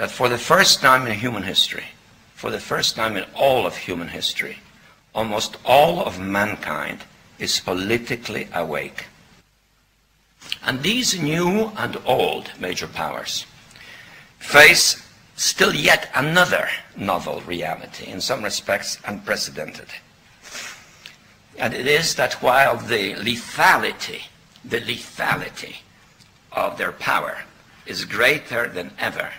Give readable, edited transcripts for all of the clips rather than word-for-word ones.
that for the first time in human history, for the first time in all of human history, almost all of mankind is politically awake. And these new and old major powers face still yet another novel reality, in some respects unprecedented. And it is that while the lethality of their power is greater than ever,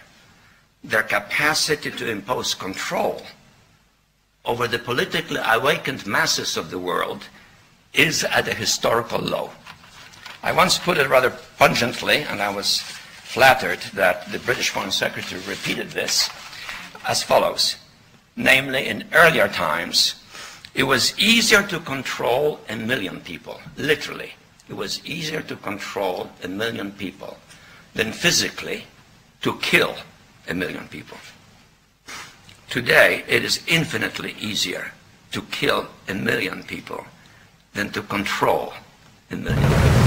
their capacity to impose control over the politically awakened masses of the world is at a historical low. I once put it rather pungently, and I was flattered that the British Foreign Secretary repeated this, as follows. Namely, in earlier times, it was easier to control 1 million people, literally. It was easier to control 1 million people than physically to kill 1 million people. Today, it is infinitely easier to kill 1 million people than to control 1 million people.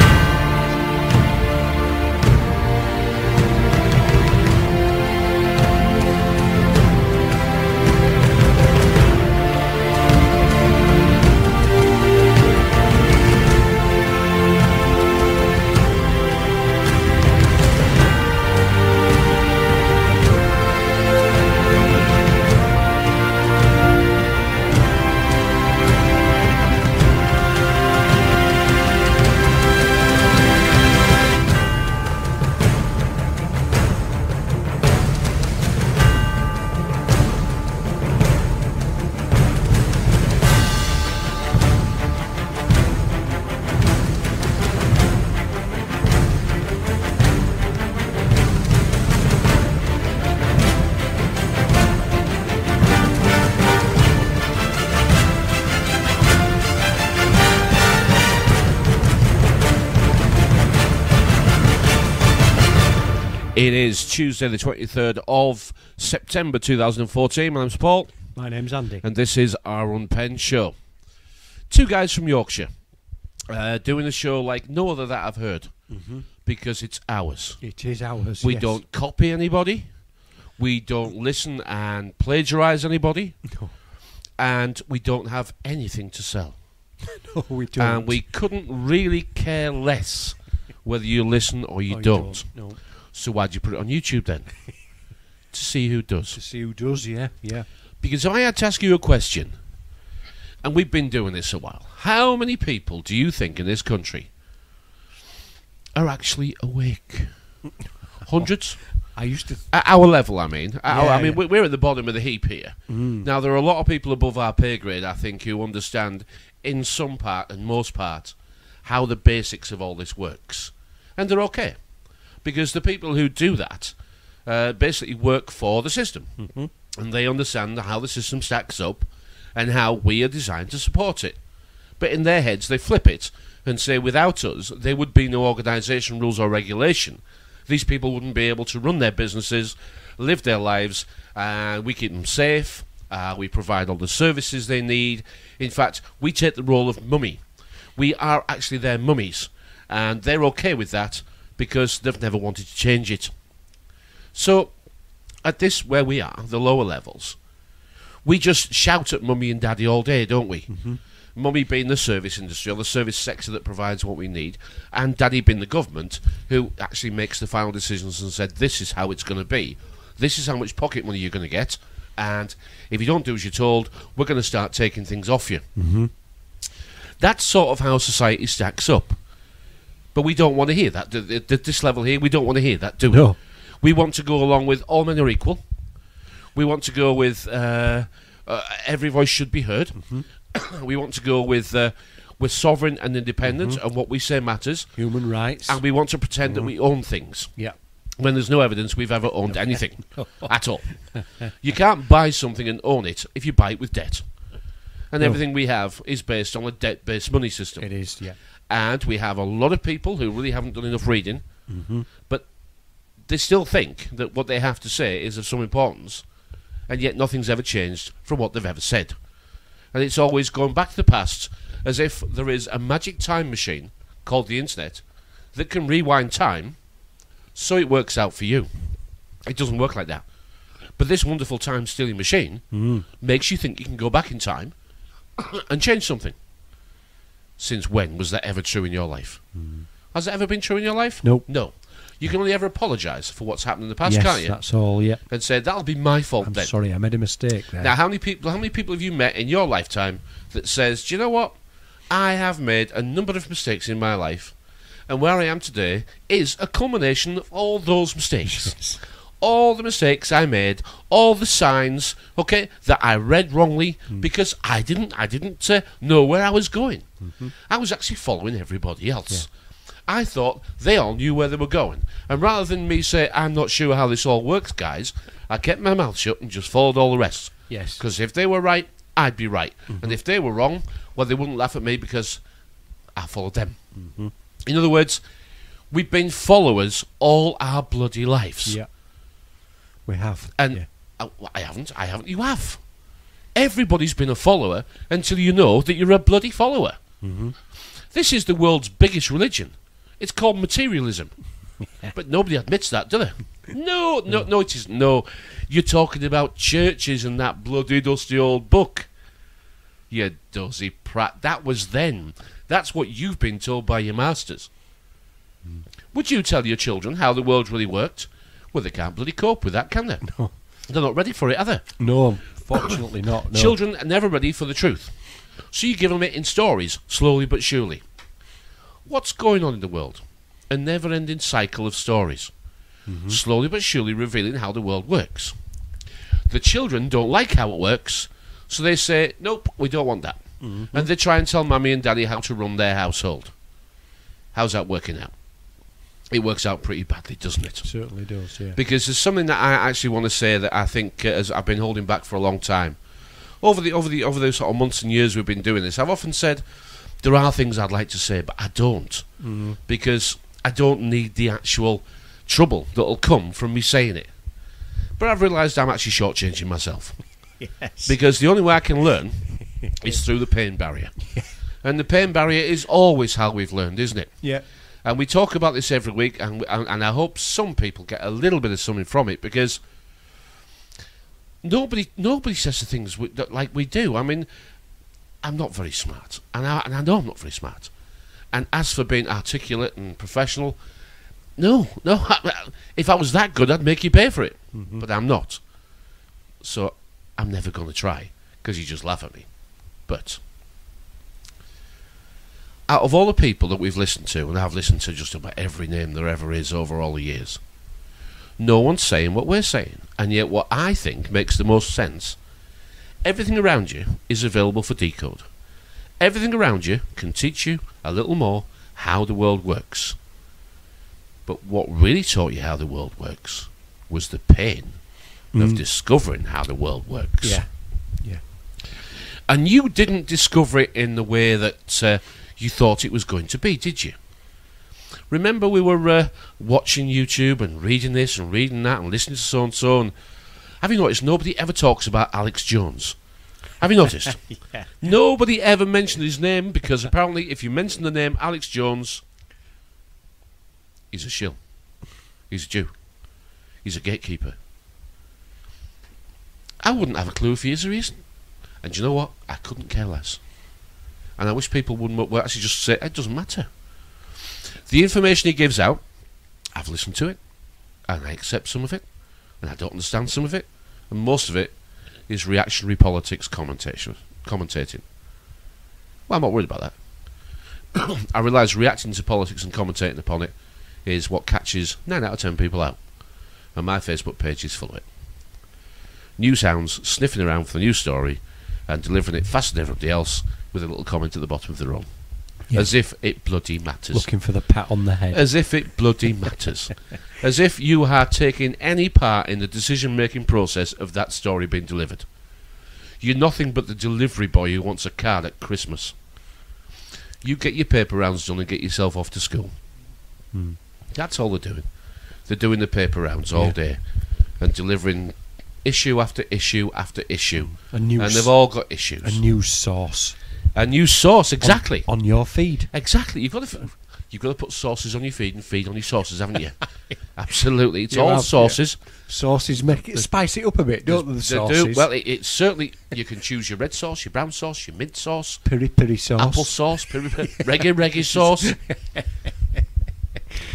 It is Tuesday the 23rd of September 2014. My name's Paul. My name's Andy. And this is our Unpenned Show. Two guys from Yorkshire doing a show like no other that I've heard. Because it's ours. It is ours, We yes. don't copy anybody. We don't listen and plagiarise anybody. No. And we don't have anything to sell. No, we don't. And we couldn't really care less whether you listen or you don't. No. So why'd you put it on YouTube then? To see who does. To see who does, yeah. Because if I had to ask you a question, and we've been doing this a while, how many people do you think in this country are actually awake? Hundreds? I used to... At our level, I mean. Yeah, We're at the bottom of the heap here. Now, there are a lot of people above our pay grade, I think, who understand, in some part and most part, how the basics of all this works. And they're okay. Because the people who do that basically work for the system. And they understand how the system stacks up and how we are designed to support it. But in their heads, they flip it and say, without us, there would be no organisation, rules or regulation. These people wouldn't be able to run their businesses, live their lives, we keep them safe, we provide all the services they need. In fact, we take the role of mummy. We are actually their mummies, and they're okay with that, because they've never wanted to change it. So, at this, where we are, the lower levels, we just shout at mummy and daddy all day, don't we? Mummy being the service industry, or the service sector that provides what we need, and daddy being the government, who actually makes the final decisions and said, this is how it's going to be. This is how much pocket money you're going to get, and if you don't do as you're told, we're going to start taking things off you. That's sort of how society stacks up. But we don't want to hear that. At this level here, we don't want to hear that, do we? No. We want to go along with all men are equal. We want to go with every voice should be heard. We want to go with we're sovereign and independent, and what we say matters. Human rights. And we want to pretend that we own things. Yeah. When there's no evidence we've ever owned anything at all. You can't buy something and own it if you buy it with debt. And everything we have is based on a debt-based money system. It is, yeah. And we have a lot of people who really haven't done enough reading, but they still think that what they have to say is of some importance, and yet nothing's ever changed from what they've ever said. And it's always going back to the past, as if there is a magic time machine called the internet that can rewind time so it works out for you. It doesn't work like that. But this wonderful time-stealing machine makes you think you can go back in time and change something. Since when was that ever true in your life? Has it ever been true in your life? Nope. No. You can only ever apologise for what's happened in the past, Yes, can't you? that's all, yeah. And say, that'll be my fault I'm then. sorry, I made a mistake there. Now, how many people have you met in your lifetime that says, do you know what? I have made a number of mistakes in my life, and where I am today is a culmination of all those mistakes. Yes. All the mistakes I made, all the signs, okay, that I read wrongly because I didn't know where I was going. I was actually following everybody else. I thought they all knew where they were going. And rather than me say, I'm not sure how this all works, guys, I kept my mouth shut and just followed all the rest. Yes. Because if they were right, I'd be right. And if they were wrong, well, they wouldn't laugh at me because I followed them. In other words, we've been followers all our bloody lives. Yeah. We have. And I haven't. You have. Everybody's been a follower until you know that you're a bloody follower. This is the world's biggest religion. It's called materialism. But nobody admits that, do they? No, it isn't. No, you're talking about churches and that bloody dusty old book. You dozy prat. That was then. That's what you've been told by your masters. Would you tell your children how the world really worked? Well, they can't bloody cope with that, can they? No. They're not ready for it, are they? No, fortunately not. No. Children are never ready for the truth. So you give them it in stories, slowly but surely. What's going on in the world? A never-ending cycle of stories. Slowly but surely revealing how the world works. The children don't like how it works, so they say, nope, we don't want that. And they try and tell Mummy and Daddy how to run their household. How's that working out? It works out pretty badly, doesn't it? It certainly does, yeah. Because there's something that I actually want to say that I think as I've been holding back for a long time. Over the sort of months and years we've been doing this, I've often said there are things I'd like to say, but I don't. Because I don't need the actual trouble that'll come from me saying it. But I've realised I'm actually shortchanging myself. Yes. Because the only way I can learn is through the pain barrier. And the pain barrier is always how we've learned, isn't it? Yeah. And we talk about this every week, and I hope some people get a little bit of something from it, because nobody says the things like we do. I mean, I'm not very smart, and I know I'm not very smart. And as for being articulate and professional, no. If I was that good, I'd make you pay for it. But I'm not. So I'm never going to try, because you just laugh at me. But out of all the people that we've listened to, and I've listened to just about every name there ever is over all the years, no one's saying what we're saying. And yet what I think makes the most sense, everything around you is available for decode. Everything around you can teach you a little more how the world works. But what really taught you how the world works was the pain of discovering how the world works. Yeah. And you didn't discover it in the way that you thought it was going to be, did you? Remember we were watching YouTube and reading this and reading that and listening to so-and-so, and have you noticed nobody ever talks about Alex Jones? Have you noticed? Yeah. Nobody ever mentioned his name, because apparently if you mention the name Alex Jones, he's a shill. He's a Jew. He's a gatekeeper. I wouldn't have a clue if he is or he isn't. And you know what? I couldn't care less. And I wish people wouldn't actually just say, it doesn't matter. The information he gives out, I've listened to it, and I accept some of it, and I don't understand some of it, and most of it is reactionary politics commentating. Well, I'm not worried about that. I realise reacting to politics and commentating upon it is what catches 9 out of 10 people out, and my Facebook page is full of it. News hounds sniffing around for the news story and delivering it faster than everybody else with a little comment at the bottom of their own. Yeah. As if it bloody matters. Looking for the pat on the head. As if it bloody matters. As if you are taking any part in the decision-making process of that story being delivered. You're nothing but the delivery boy who wants a card at Christmas. You get your paper rounds done and get yourself off to school. That's all they're doing. They're doing the paper rounds all day and delivering issue after issue after issue. And they've all got issues. A news source. A news source, exactly. On your feed. Exactly. You've You've got to put sauces on your feed and feed on your sauces, haven't you? Absolutely. It's You all have, sauces. yeah. Sauces make it spice it up a bit, don't they? The They sauces. do. Well, it's certainly, you can choose your red sauce, your brown sauce, your mint sauce, piri sauce, apple sauce, reggae sauce.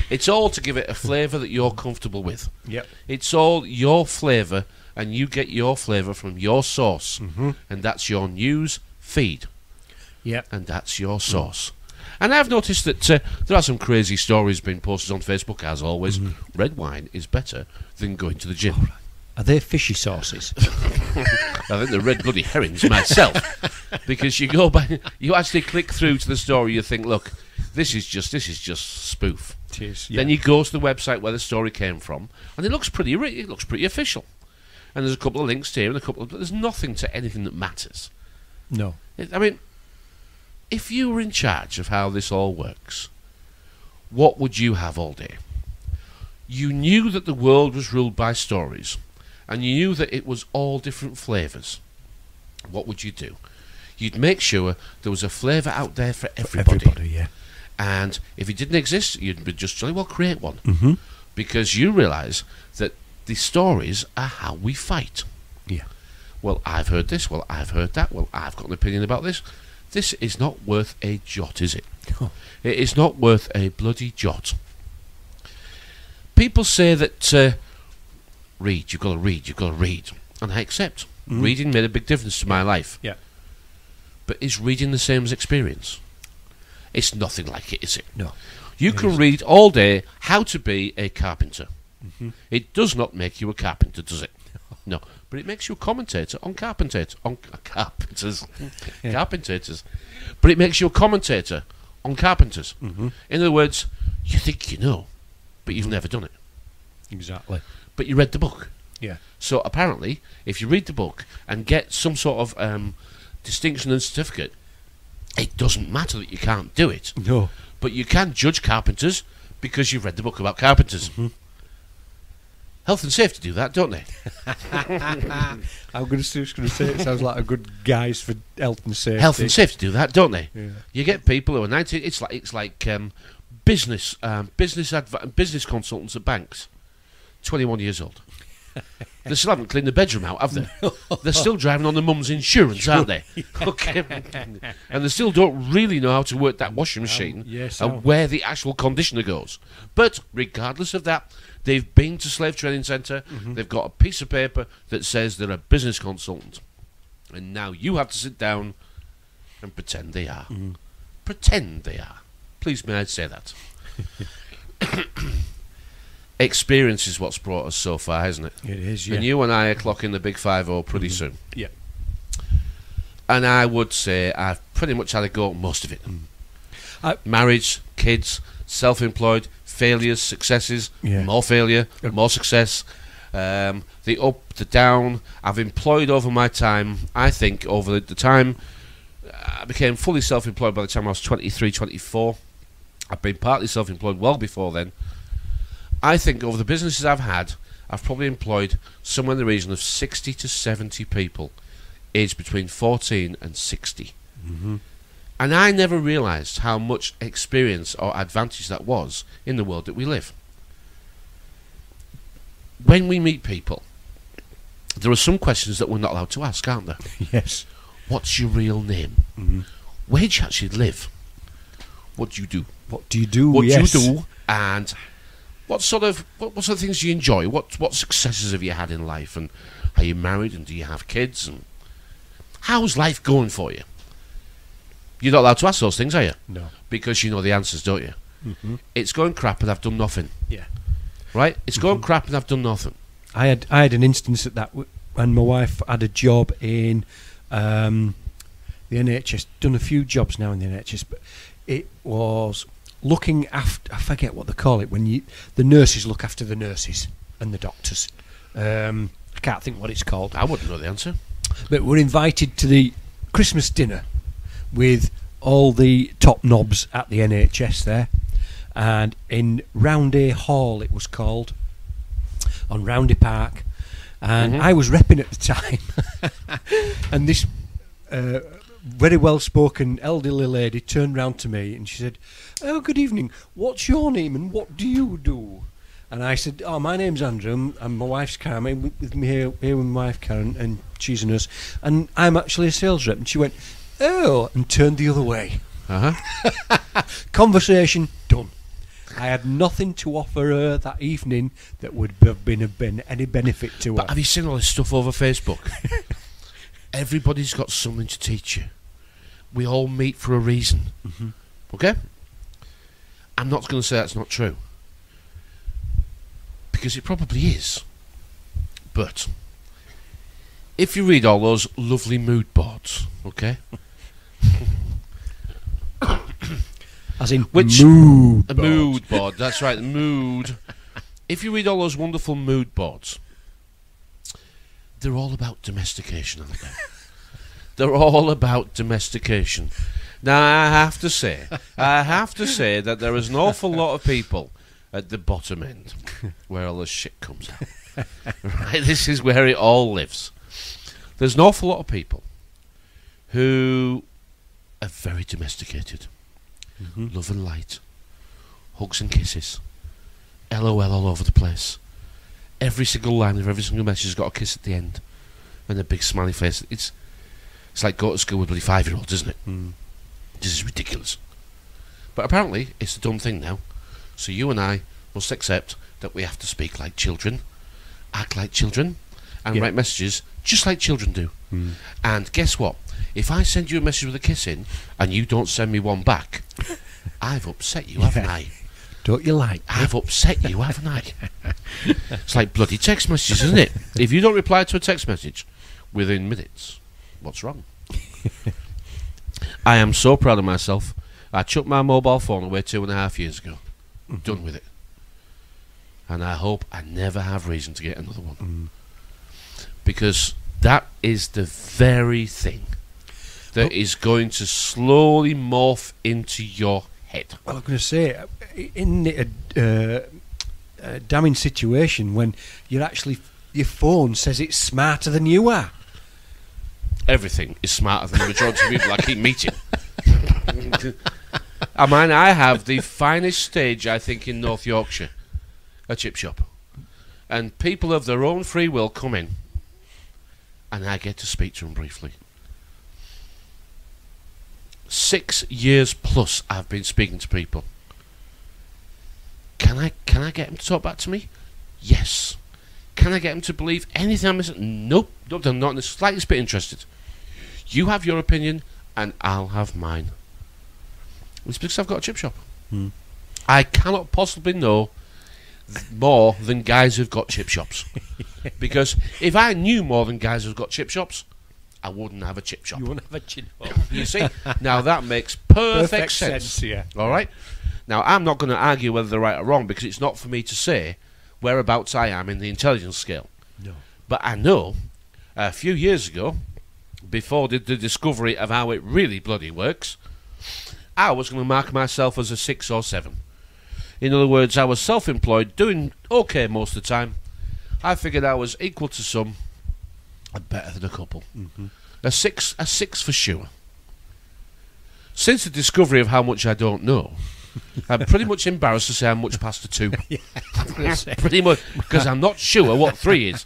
It's all to give it a flavour that you're comfortable with. Yep. It's all your flavour, and you get your flavour from your sauce, and that's your news feed. Yep. And that's your sauce. And I've noticed that there are some crazy stories being posted on Facebook, as always. Red wine is better than going to the gym. Right. Are they fishy sauces? I think they're red bloody herrings myself. Because you go back, you actually click through to the story, you think, look, this is just spoof. It is, Then you go to the website where the story came from, and it looks pretty official. And there's a couple of links here, but there's nothing to anything that matters. No. I mean, if you were in charge of how this all works, what would you have all day? You knew that the world was ruled by stories, and you knew that it was all different flavours. What would you do? You'd make sure there was a flavour out there for everybody. Yeah. And if it didn't exist, you'd be just jolly well create one. Because you realise that the stories are how we fight. Yeah. Well, I've heard this. Well, I've heard that. Well, I've got an opinion about this. This is not worth a jot, is it? Oh. It is not worth a bloody jot. People say that read, you've got to read. And I accept. Reading made a big difference to my life. Yeah. But is reading the same as experience? It's nothing like it, is it? No. You can read all day how to be a carpenter. It does not make you a carpenter, does it? No. But it makes you a commentator on carpenters. Carpenters. But it makes you a commentator on carpenters. In other words, you think you know, but you've never done it. Exactly. But you read the book. Yeah. So apparently, if you read the book and get some sort of distinction and certificate, it doesn't matter that you can't do it. No. But you can judge carpenters because you've read the book about carpenters. Health and safety do that, don't they? I'm just going to say it sounds like a good guise for health and safety. Health and safety do that, don't they? Yeah. You get people who are 90. It's like business consultants at banks, 21 years old. They still haven't cleaned the bedroom out, have they? They're still driving on the mum's insurance, aren't they? Okay. And they still don't really know how to work that washing machine and where the actual conditioner goes. But regardless of that, they've been to Slave Training Centre, they've got a piece of paper that says they're a business consultant. And now you have to sit down and pretend they are. Pretend they are. Please may I say that. Experience is what's brought us so far, hasn't it? It is, yeah. And you and I are clocking the big 5-0 pretty soon. Yeah. And I would say I've pretty much had a go at most of it. Marriage, kids, self-employed, failures, successes, more failure, more success, the up, the down. I've employed over my time, I think, over the time, I became fully self-employed by the time I was 23, 24. I've been partly self-employed well before then. I think over the businesses I've had, I've probably employed somewhere in the region of 60 to 70 people, aged between 14 and 60. And I never realised how much experience or advantage that was in the world that we live. When we meet people, there are some questions that we're not allowed to ask, aren't there? Yes. What's your real name? Where do you actually live? What do you do? What do you do? What do you do? And what sort of things do you enjoy? What successes have you had in life? And are you married? And do you have kids? And how's life going for you? You're not allowed to ask those things, are you? No. Because you know the answers, don't you? It's going crap and I've done nothing. Yeah. Right? It's going crap and I've done nothing. I had an instance at that when my wife had a job in the NHS. Done a few jobs now in the NHS, but it was looking after, I forget what they call it, when the nurses look after the nurses and the doctors. I can't think what it's called. I wouldn't know the answer. But we're invited to the Christmas dinner with all the top knobs at the NHS there, and in Rounday Hall it was called, on Rounday Park, and I was repping at the time, and this very well-spoken elderly lady turned round to me and she said, "Oh, good evening. What's your name and what do you do?" And I said, "Oh, my name's Andrew and my wife's Karen. I'm with me here with my wife Karen, and she's a nurse. And I'm actually a sales rep." And she went, "Oh," and turned the other way. Conversation done. I had nothing to offer her that evening that would have been any benefit to her. But have you seen all this stuff over Facebook? Everybody's got something to teach you. We all meet for a reason. Okay? I'm not going to say that's not true, because it probably is. But if you read all those lovely mood boards, okay? As in mood board. Mood board, that's right, mood. If you read all those wonderful mood boards, they're all about domestication, aren't they? They're all about domestication. Now, I have to say that there is an awful lot of people at the bottom end where all the shit comes out. Right, this is where it all lives. There's an awful lot of people who are very domesticated. Love and light, hugs and kisses, LOL all over the place. Every single line of every single message has got a kiss at the end and a big smiley face. It's like go to school with bloody 5-year-olds, isn't it? This is ridiculous. But apparently it's a dumb thing now. So you and I must accept that we have to speak like children, act like children, and write messages just like children do. And guess what? If I send you a message with a kiss in and you don't send me one back, I've upset you, haven't I? Don't you like? I've upset you, haven't I? It's like bloody text messages, isn't it? If you don't reply to a text message within minutes, what's wrong? I am so proud of myself. I chucked my mobile phone away 2.5 years ago. Done with it. And I hope I never have reason to get another one. Because that is the very thing that is going to slowly morph into your head. Well, I'm going to say, in a damning situation when you're actually, your phone says it's smarter than you are. Everything is smarter than the majority of people I keep meeting. I mean, I have the finest stage, I think, in North Yorkshire, a chip shop. And people of their own free will come in, and I get to speak to them briefly. 6 years plus I've been speaking to people. Can I get them to talk back to me? Yes. Can I get them to believe anything I'm missing? Nope. I'm not in the slightest bit interested. You have your opinion and I'll have mine. It's because I've got a chip shop. I cannot possibly know more than guys who've got chip shops. Because if I knew more than guys who've got chip shops, I wouldn't have a chip shop. You wouldn't have a chip shop. You see? Now that makes perfect sense. Yeah. All right? Now, I'm not going to argue whether they're right or wrong, because it's not for me to say whereabouts I am in the intelligence scale. No. But I know a few years ago, before the discovery of how it really bloody works, I was going to mark myself as a 6 or 7. In other words, I was self-employed, doing okay most of the time. I figured I was equal to some and better than a couple. A six for sure. Since the discovery of how much I don't know, I'm pretty much embarrassed to say I'm much past a 2. Pretty much, because I'm not sure what 3 is.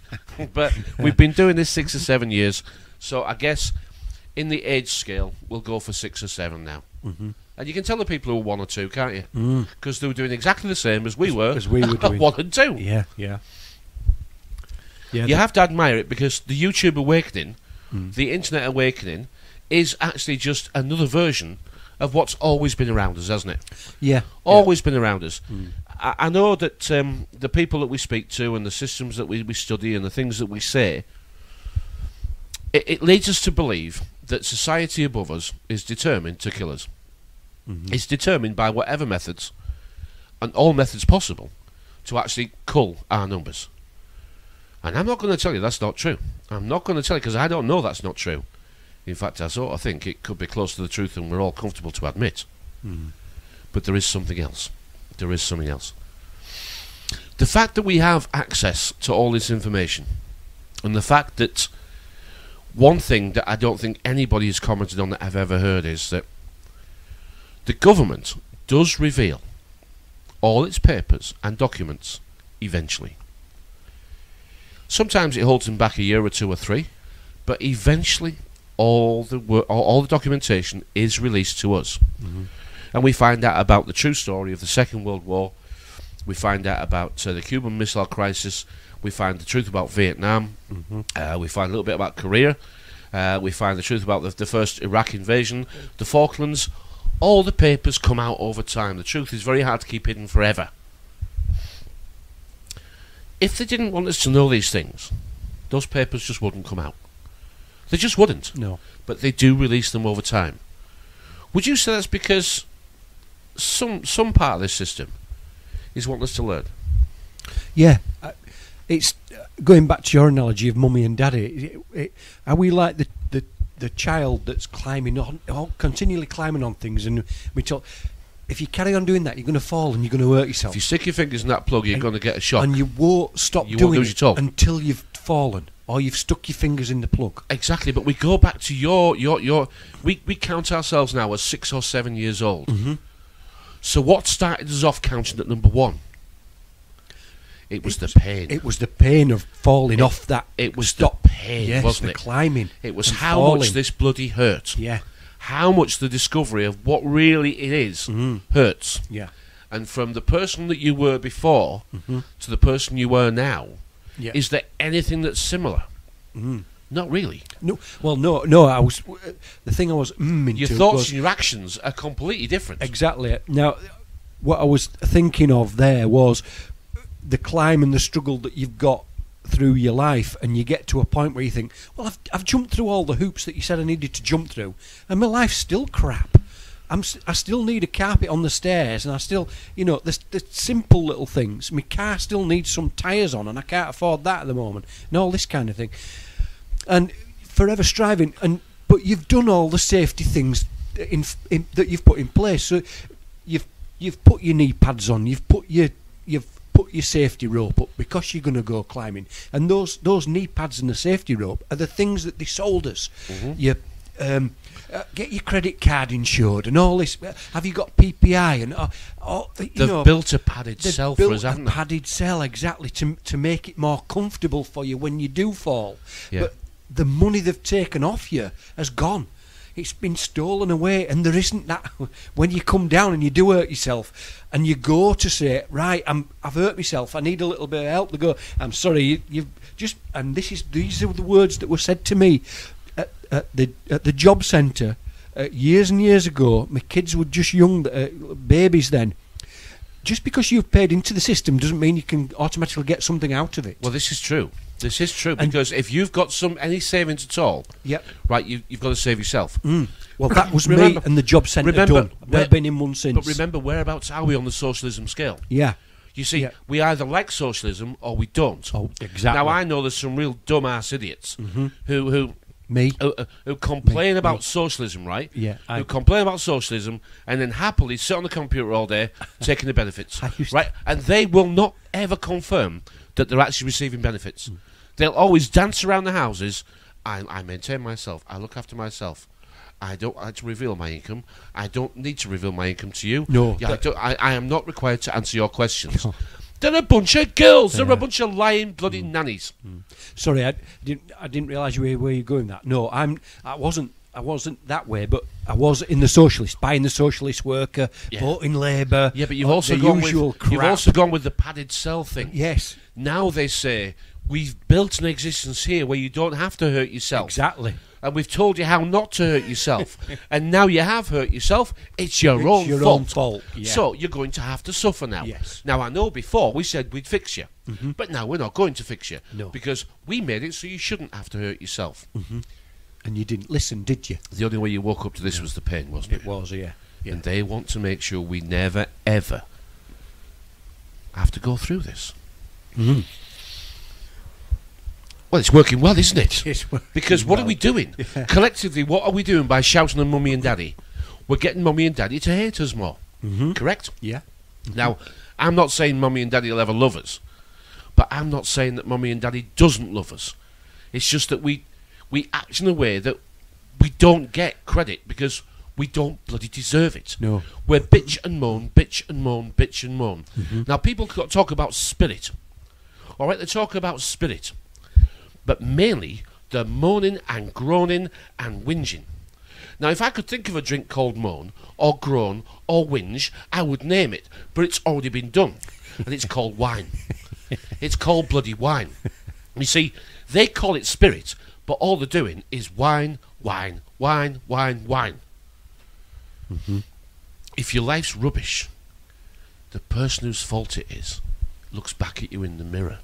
But we've been doing this 6 or 7 years, so I guess in the age scale we'll go for 6 or 7 now. And you can tell the people who are 1 or 2, can't you? Because they were doing exactly the same as we were doing. 1 and 2. Yeah, you have to admire it, because the YouTube awakening, the internet awakening, is actually just another version of what's always been around us, hasn't it? Always been around us. I know that the people that we speak to and the systems that we study and the things that we say, it leads us to believe that society above us is determined to kill us. It's determined by whatever methods, and all methods possible, to actually cull our numbers. And I'm not going to tell you that's not true. I'm not going to tell you, because I don't know that's not true. In fact, I sort of think it could be close to the truth and we're all comfortable to admit. But there is something else. There is something else. The fact that we have access to all this information, and the fact that One thing that I don't think anybody has commented on that I've ever heard is that the government does reveal all its papers and documents eventually. Sometimes it holds them back a year or two or three, but eventually all the documentation is released to us. And we find out about the true story of the Second World War. We find out about the Cuban Missile Crisis. We find the truth about Vietnam. We find a little bit about Korea. We find the truth about the first Iraq invasion, the Falklands. All the papers come out over time. The truth is very hard to keep hidden forever. If they didn't want us to know these things, those papers just wouldn't come out. They just wouldn't. No. But they do release them over time. Would you say that's because some part of this system is wanting us to learn? Yeah. It's going back to your analogy of mummy and daddy. Are we like the child that's climbing on, continually climbing on things, and we talk, if you carry on doing that, you're going to fall and you're going to hurt yourself. If you stick your fingers in that plug, you're going to get a shock. And you won't stop doing it until you've fallen or you've stuck your fingers in the plug. Exactly, but we go back to your we count ourselves now as 6 or 7 years old. So what started us off counting at number 1? It was the pain. It was the pain of falling off that. It was the pain, wasn't it? Climbing. It was how much this bloody hurt. Yeah. How much the discovery of what really it is hurts. Yeah. And from the person that you were before to the person you are now, is there anything that's similar? Not really. No. Well, no. I was the thing I was into. Your thoughts and your actions are completely different. Exactly. Now, what I was thinking of there was the climb and the struggle that you've got through your life, and you get to a point where you think, well, I've jumped through all the hoops that you said I needed to jump through, and my life's still crap. I still need a carpet on the stairs, and I still, the simple little things. My car still needs some tyres on, and I can't afford that at the moment, and all this kind of thing. And forever striving, but you've done all the safety things that you've put in place. So you've put your knee pads on, you've put your safety rope up because you're going to go climbing, and those knee pads and the safety rope are the things that they sold us. You get your credit card insured and all this. Have you got PPI and they've built a padded cell for us, haven't they? Padded cell, exactly, to make it more comfortable for you when you do fall. But the money they've taken off you has gone. It's been stolen away, and there isn't that. When you come down and you do hurt yourself, and you go to say, right, I've hurt myself, I need a little bit of help. They go, I'm sorry, you've just, and these are the words that were said to me at the job centre years and years ago. My kids were just young, babies then. Just because you've paid into the system doesn't mean you can automatically get something out of it. Well, this is true. This is true, because if you've got any savings at all, right, you've got to save yourself. Well, that was me and the job centre done. I've never been in one since. But remember, whereabouts are we on the socialism scale? Yeah. You see, we either like socialism or we don't. Oh, exactly. Now, I know there's some real dumb-ass idiots who complain about socialism, right? Yeah. Who complain about socialism and then happily sit on the computer all day taking the benefits, right? And they will not ever confirm that they're actually receiving benefits. They'll always dance around the houses. I maintain myself. I look after myself. I don't like to reveal my income. I don't need to reveal my income to you. No. I am not required to answer your questions. No. They're a bunch of girls. They're a bunch of lying bloody nannies. Sorry, I didn't realise where you're going. That no, I wasn't that way, but I was in the socialist, buying the socialist worker, voting Labour. Yeah, but you've also gone with the padded cell thing. Yes. Now they say we've built an existence here where you don't have to hurt yourself. Exactly. And we've told you how not to hurt yourself. And now you have hurt yourself. It's your own fault. Yeah. So you're going to have to suffer now. Yes. Now, I know before we said we'd fix you. But now we're not going to fix you. No. Because we made it so you shouldn't have to hurt yourself. And you didn't listen, did you? The only way you woke up to this was the pain, wasn't it? It was, yeah. And they want to make sure we never, ever have to go through this. Well, it's working well, isn't it? Because what are we doing? Collectively, what are we doing by shouting at Mummy and Daddy? We're getting Mummy and Daddy to hate us more. Correct? Yeah. Now, I'm not saying Mummy and Daddy will ever love us, but I'm not saying that Mummy and Daddy doesn't love us. It's just that we we act in a way that we don't get credit because we don't bloody deserve it. No. We're bitch and moan, bitch and moan, bitch and moan. Now, people talk about spirit. All right, they talk about spirit. But mainly, they're moaning and groaning and whinging. Now, if I could think of a drink called moan, or groan, or whinge, I would name it. But it's already been done. And it's called wine. It's called bloody wine. You see, they call it spirit, but all they're doing is wine, wine, wine, wine, wine. If your life's rubbish, the person whose fault it is looks back at you in the mirror.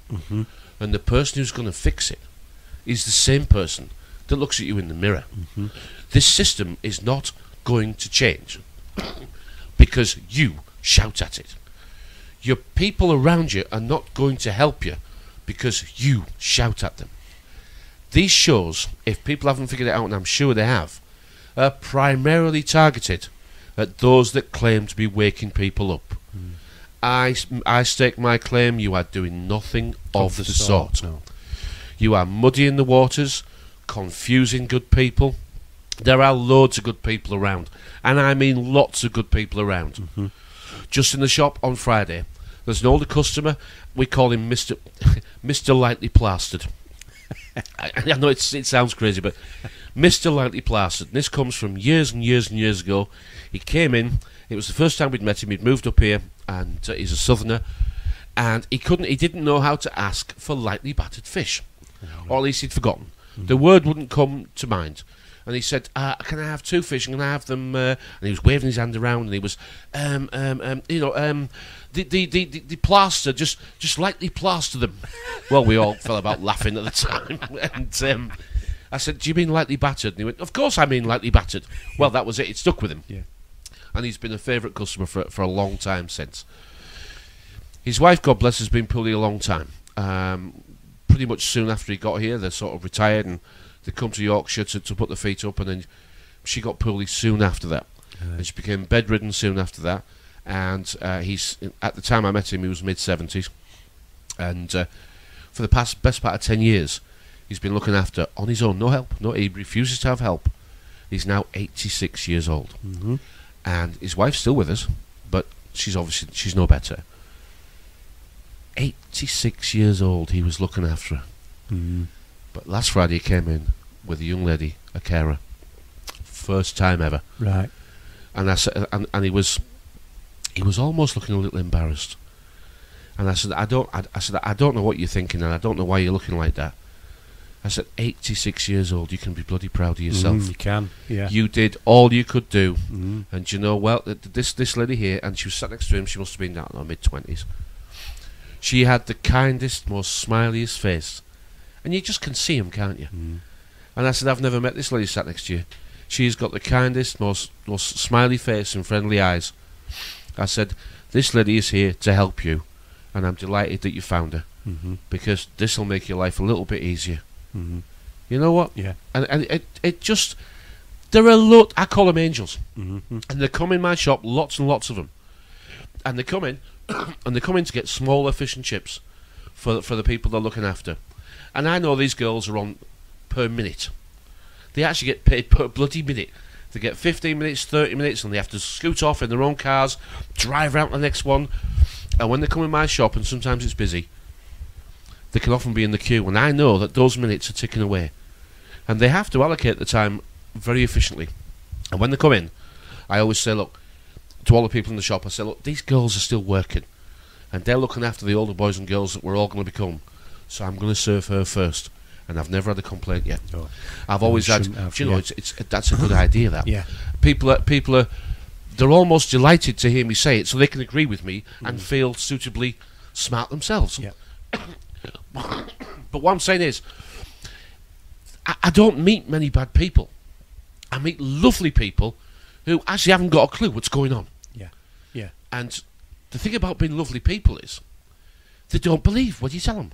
And the person who's going to fix it is the same person that looks at you in the mirror. This system is not going to change because you shout at it. Your people around you are not going to help you because you shout at them. These shows, if people haven't figured it out, and I'm sure they have, are primarily targeted at those that claim to be waking people up. I stake my claim you are doing nothing of the sort. No. You are muddying the waters, confusing good people. There are loads of good people around, and I mean lots of good people around. Just in the shop on Friday, there's an older customer. We call him Mr. Lightly Plastered. I know it sounds crazy, but Mr. Lightly Plastered. And this comes from years and years and years ago. He came in. It was the first time we'd met him. He'd moved up here, and he's a southerner. And he didn't know how to ask for lightly battered fish, or at least he'd forgotten. The word wouldn't come to mind. And he said, "Can I have 2 fish? And can I have them?" And he was waving his hand around, and he was, the plaster, just lightly plaster them. Well, we all fell about laughing at the time. And I said, "Do you mean lightly battered?" And he went, "Of course I mean lightly battered." Well, that was it. It stuck with him. Yeah. And he's been a favourite customer for a long time since. His wife, God bless, has been poorly a long time. Pretty much soon after he got here, they sort of retired and they come to Yorkshire to put their feet up, and then she got poorly soon after that. And she became bedridden soon after that. And he's, at the time I met him, he was mid-70s. And for the best part of 10 years, he's been looking after on his own, no help. No, he refuses to have help. He's now 86 years old. And his wife's still with us, but she's no better. 86 years old, he was looking after her. But last Friday he came in with a young lady, a carer, first time ever. Right. And I said, and he was almost looking a little embarrassed. And I said, I don't know what you're thinking, and I don't know why you're looking like that. I said, 86 years old, you can be bloody proud of yourself. You can, yeah. You did all you could do. And you know, well, this lady here, and she was sat next to him, she must have been in her mid-20s. She had the kindest, most smiliest face. And you just can see him, can't you? And I said, I've never met this lady sat next to you. She's got the kindest, most smiley face and friendly eyes. I said, this lady is here to help you, and I'm delighted that you found her, because this will make your life a little bit easier. You know what? Yeah. And it just, there are a lot, I call them angels, and they come in my shop, lots and lots of them, and they come in, and they come in to get smaller fish and chips for the people they're looking after. And I know these girls are on per minute. They actually get paid per bloody minute. They get 15 minutes, 30 minutes, and they have to scoot off in their own cars, drive out to the next one. And when they come in my shop, and sometimes it's busy, they can often be in the queue, and I know that those minutes are ticking away. And they have to allocate the time very efficiently. And when they come in, I always say, look, to all the people in the shop, I say, look, these girls are still working, and they're looking after the older boys and girls that we're all going to become. So I'm going to serve her first. And I've never had a complaint yet. No. I've always had, that's a good idea, that. Yeah. People are, they're almost delighted to hear me say it, so they can agree with me and feel suitably smart themselves. Yeah. But what I'm saying is, I don't meet many bad people. I meet lovely people who actually haven't got a clue what's going on. Yeah. Yeah. And the thing about being lovely people is, they don't believe what you tell them.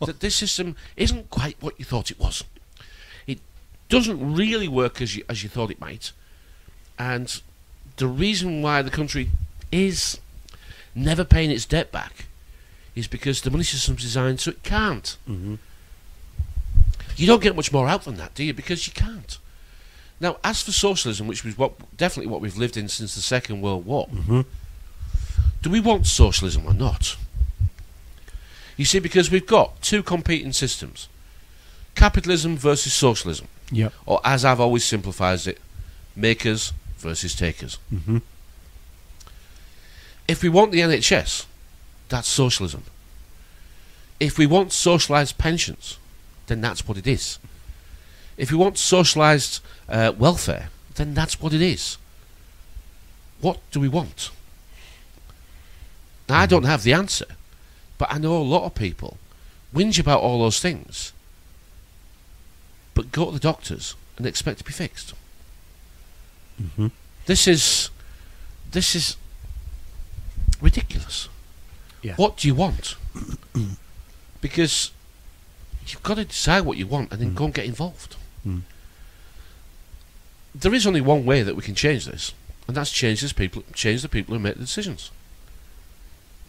That this system isn't quite what you thought it was. It doesn't really work as you thought it might. And the reason why the country is never paying its debt back is because the money system's designed so it can't. You don't get much more out than that, do you? Because you can't. Now, as for socialism, which was definitely what we've lived in since the Second World War, do we want socialism or not? You see, because we've got two competing systems. Capitalism versus socialism. Yep. Or, as I've always simplified it, makers versus takers. If we want the NHS, that's socialism. If we want socialised pensions, then that's what it is. If we want socialised welfare, then that's what it is. What do we want? Now, I don't have the answer, but I know a lot of people whinge about all those things, but go to the doctors and expect to be fixed. This is ridiculous. Yeah. What do you want? Because you've got to decide what you want and then go and get involved. There is only one way that we can change this, and that's change the people who make the decisions.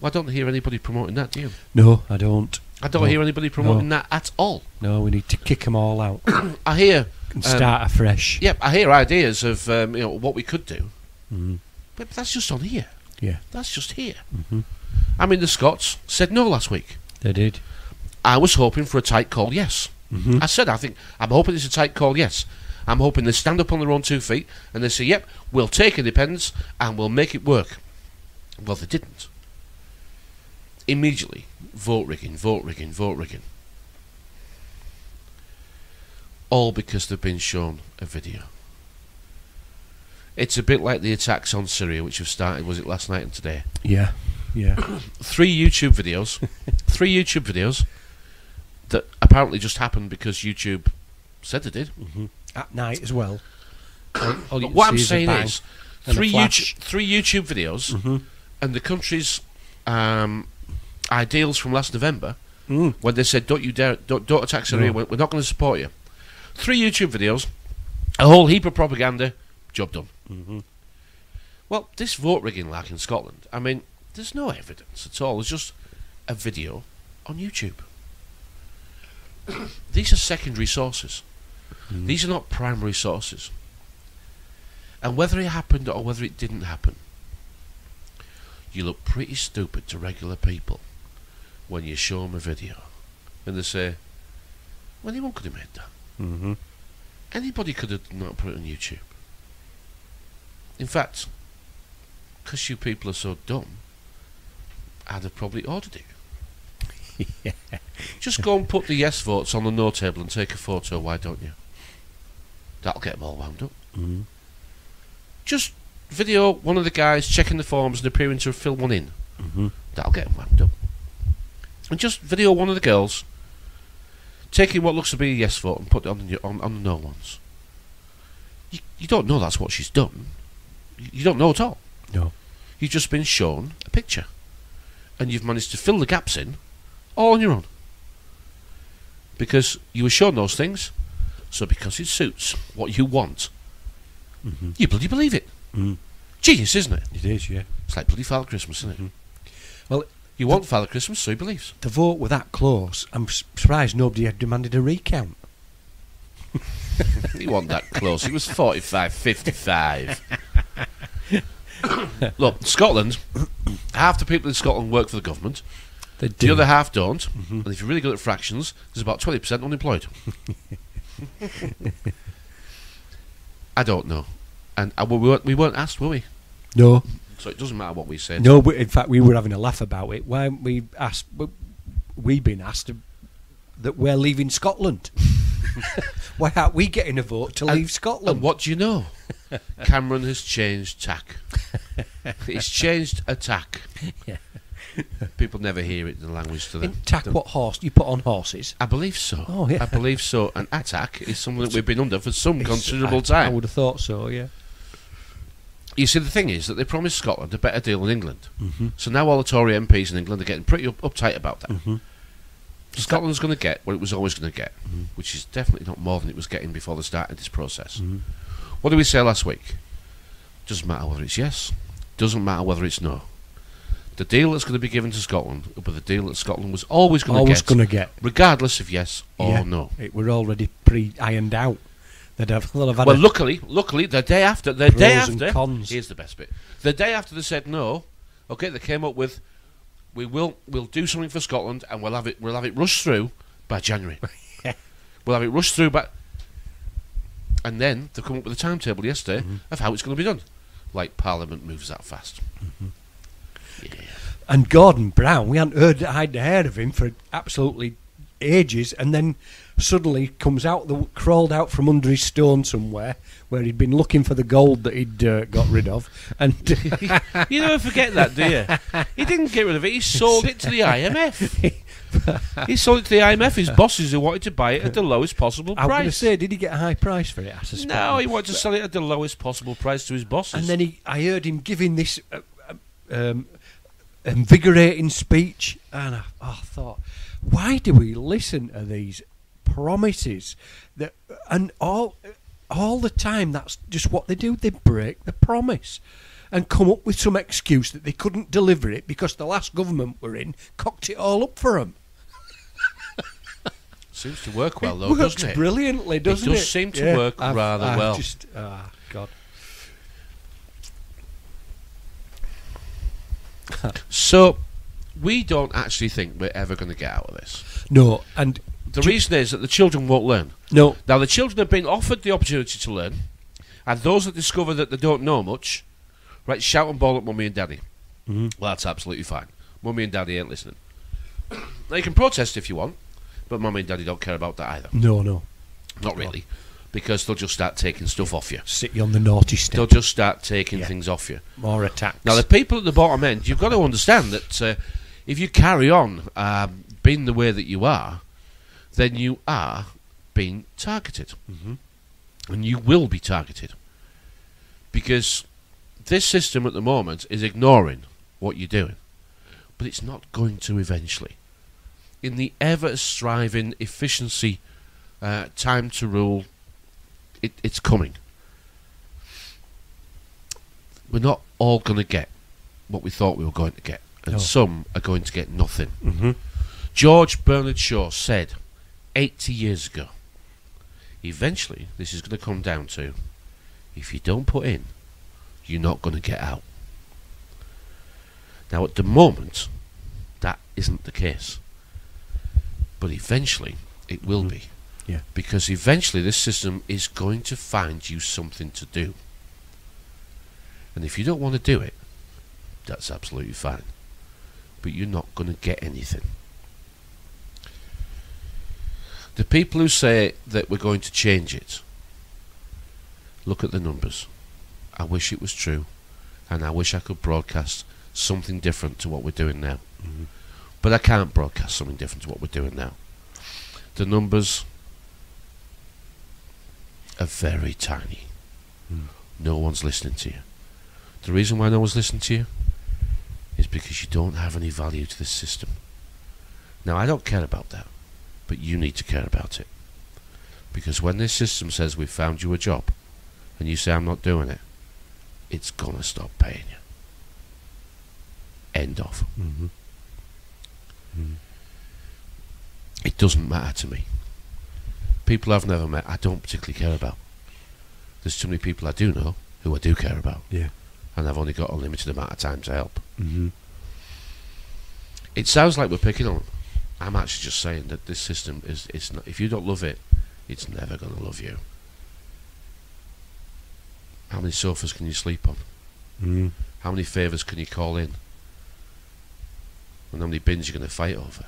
Well, I don't hear anybody promoting that, do you? No, I don't. I don't hear anybody promoting that at all. No, we need to kick them all out. I hear and start afresh. Yep, I hear ideas of what we could do, but that's just on here. Yeah, that's just here. I mean, the Scots said no last week. They did. I was hoping for a tight call yes. I said, I'm hoping it's a tight call yes. I'm hoping they stand up on their own 2 feet and they say, yep, we'll take independence and we'll make it work. Well, they didn't. Immediately, vote rigging, vote rigging, vote rigging. All because they've been shown a video. It's a bit like the attacks on Syria, which have started, was it last night and today? Yeah, yeah. 3 YouTube videos that apparently just happened because YouTube said they did. At night as well. What I'm saying is, 3 YouTube videos and the country's ideals from last November, when they said, don't attack Syria, we're not going to support you. 3 YouTube videos, a whole heap of propaganda, job done. Well, this vote rigging like in Scotland, I mean, there's no evidence at all. There's just a video on YouTube. These are secondary sources. These are not primary sources. And whether it happened or whether it didn't happen, you look pretty stupid to regular people when you show them a video and they say, well, anyone could have made that. Anybody could have not put it on YouTube. In fact, because you people are so dumb, I'd have probably ordered it. Just go and put the yes votes on the no table and take a photo, why don't you? That'll get them all wound up. Just video one of the guys checking the forms and appearing to fill one in. That'll get them wound up. And just video one of the girls taking what looks to be a yes vote and put it on the no ones. You don't know that's what she's done. You don't know at all. No. You've just been shown a picture. And you've managed to fill the gaps in all on your own. Because you were shown those things, so because it suits what you want, you bloody believe it. Genius, isn't it? It is, yeah. It's like bloody Father Christmas, isn't it? Well, you want Father Christmas, so he believes. The vote were that close. I'm surprised nobody had demanded a recount. He wasn't that close. It was 45-55. Look, Scotland, half the people in Scotland work for the government. The other half don't. And if you're really good at fractions, there's about 20% unemployed. I don't know. And we weren't asked, were we? No. So it doesn't matter what we said. No, but in fact, we were having a laugh about it. Why haven't we asked? We've been asked that we're leaving Scotland. Why aren't we getting a vote to leave Scotland? And what do you know? Cameron has changed tack. He's changed attack. Yeah. People never hear it in the language to them. Tack, what horse you put on horses? I believe so. Oh, yeah. I believe so. And attack is something that we've been under for some considerable time. I would have thought so, yeah. You see, the thing is that they promised Scotland a better deal than England. So now all the Tory MPs in England are getting pretty uptight about that. Scotland's going to get what it was always going to get, which is definitely not more than it was getting before they started this process. What did we say last week? Doesn't matter whether it's yes, doesn't matter whether it's no. The deal that's going to be given to Scotland will be the deal that Scotland was always going to get, regardless of yes or no. It were already pre-ironed out. They'd have had well, luckily, the day after, cons. Here's the best bit. The day after they said no, okay, they came up with, we'll do something for Scotland, and we'll have it rushed through by January. We'll have it rushed through by, and then they've come up with a timetable yesterday of how it's going to be done. Like Parliament moves that fast. Yeah. And Gordon Brown, we hadn't heard of him for absolutely ages, and then suddenly crawled out from under his stone somewhere where he'd been looking for the gold that he'd got rid of. And you never forget that, do you? He didn't get rid of it. He sold it to the IMF. He sold it to the IMF. His bosses who wanted to buy it at the lowest possible price. I was going to say, did he get a high price for it? I suspect. No, he wanted to sell it at the lowest possible price to his bosses. And then I heard him giving this invigorating speech, and I thought, why do we listen to these promises that, and all the time that's just what they do? They break the promise and come up with some excuse that they couldn't deliver it because the last government we're in cocked it all up for them. Seems to work well, though, doesn't it? Brilliantly, doesn't it? It does seem to work rather well. God. So, we don't actually think we're ever going to get out of this. No, and the reason is that the children won't learn. No. Now, the children have been offered the opportunity to learn, and those that discover that they don't know much, right, shout and bawl at mummy and daddy. Well, that's absolutely fine. Mummy and daddy ain't listening. Now, you can protest if you want, but mummy and daddy don't care about that either. No. Not really, because they'll just start taking stuff off you. Sit you on the naughty step. They'll just start taking things off you. More attacks. Now, the people at the bottom end, you've got to understand that if you carry on being the way that you are, then you are being targeted. And you will be targeted. Because this system at the moment is ignoring what you're doing. But it's not going to eventually. In the ever-striving efficiency, time to rule, it's coming. We're not all going to get what we thought we were going to get. And some are going to get nothing. George Bernard Shaw said 80 years ago, eventually this is going to come down to, if you don't put in, you're not going to get out. Now, at the moment, that isn't the case. But eventually, it will be. Yeah. Because eventually this system is going to find you something to do. And if you don't want to do it, that's absolutely fine. But you're not going to get anything. The people who say that we're going to change it, look at the numbers. I wish it was true, and I wish I could broadcast something different to what we're doing now. But I can't broadcast something different to what we're doing now. The numbers are very tiny. No one's listening to you. The reason why no one's listening to you is because you don't have any value to this system. Now, I don't care about that, but you need to care about it. Because when this system says we've found you a job, and you say I'm not doing it, it's gonna stop paying you. End of. It doesn't matter to me. People I've never met, I don't particularly care about. There's too many people I do know who I do care about. Yeah. And I've only got a limited amount of time to help. It sounds like we're picking on them. I'm actually just saying that this system is not, if you don't love it, it's never going to love you. How many sofas can you sleep on? How many favours can you call in? And how many bins you're going to fight over?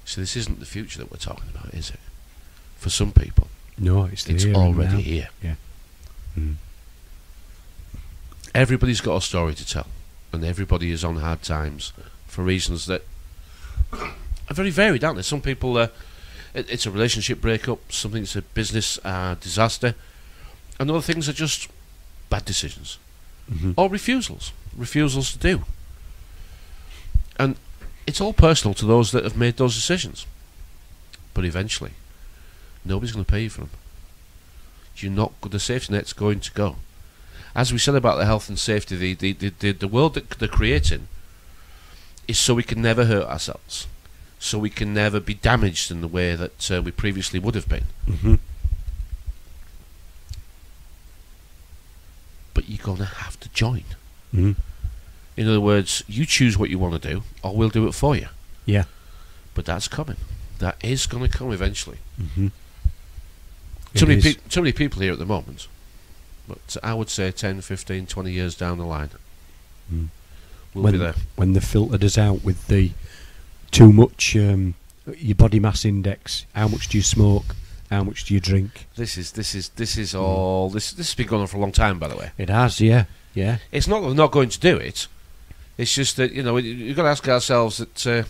So this isn't the future that we're talking about, is it? For some people, no, it's already here. Yeah. Everybody's got a story to tell, and everybody is on hard times for reasons that are very varied, aren't they? Some people, it's a relationship breakup, something's a business disaster, and other things are just bad decisions or refusals to do. And it's all personal to those that have made those decisions. But eventually, nobody's going to pay you for them. You're not. The safety net's going to go. as we said about the health and safety, the world that they're creating is so we can never hurt ourselves, so we can never be damaged in the way that we previously would have been. Mm-hmm. But you're going to have to join. Mm-hmm. In other words, you choose what you want to do, or we'll do it for you. Yeah. But that's coming. That is going to come eventually. Mm-hmm. Too many people here at the moment. But I would say 10, 15, 20 years down the line, we'll be there. When they filtered us out with the too much, your body mass index, how much do you smoke, how much do you drink? This is all. This has been going on for a long time, by the way. It has, yeah. It's not that we're not going to do it. It's just that you've got to ask ourselves that.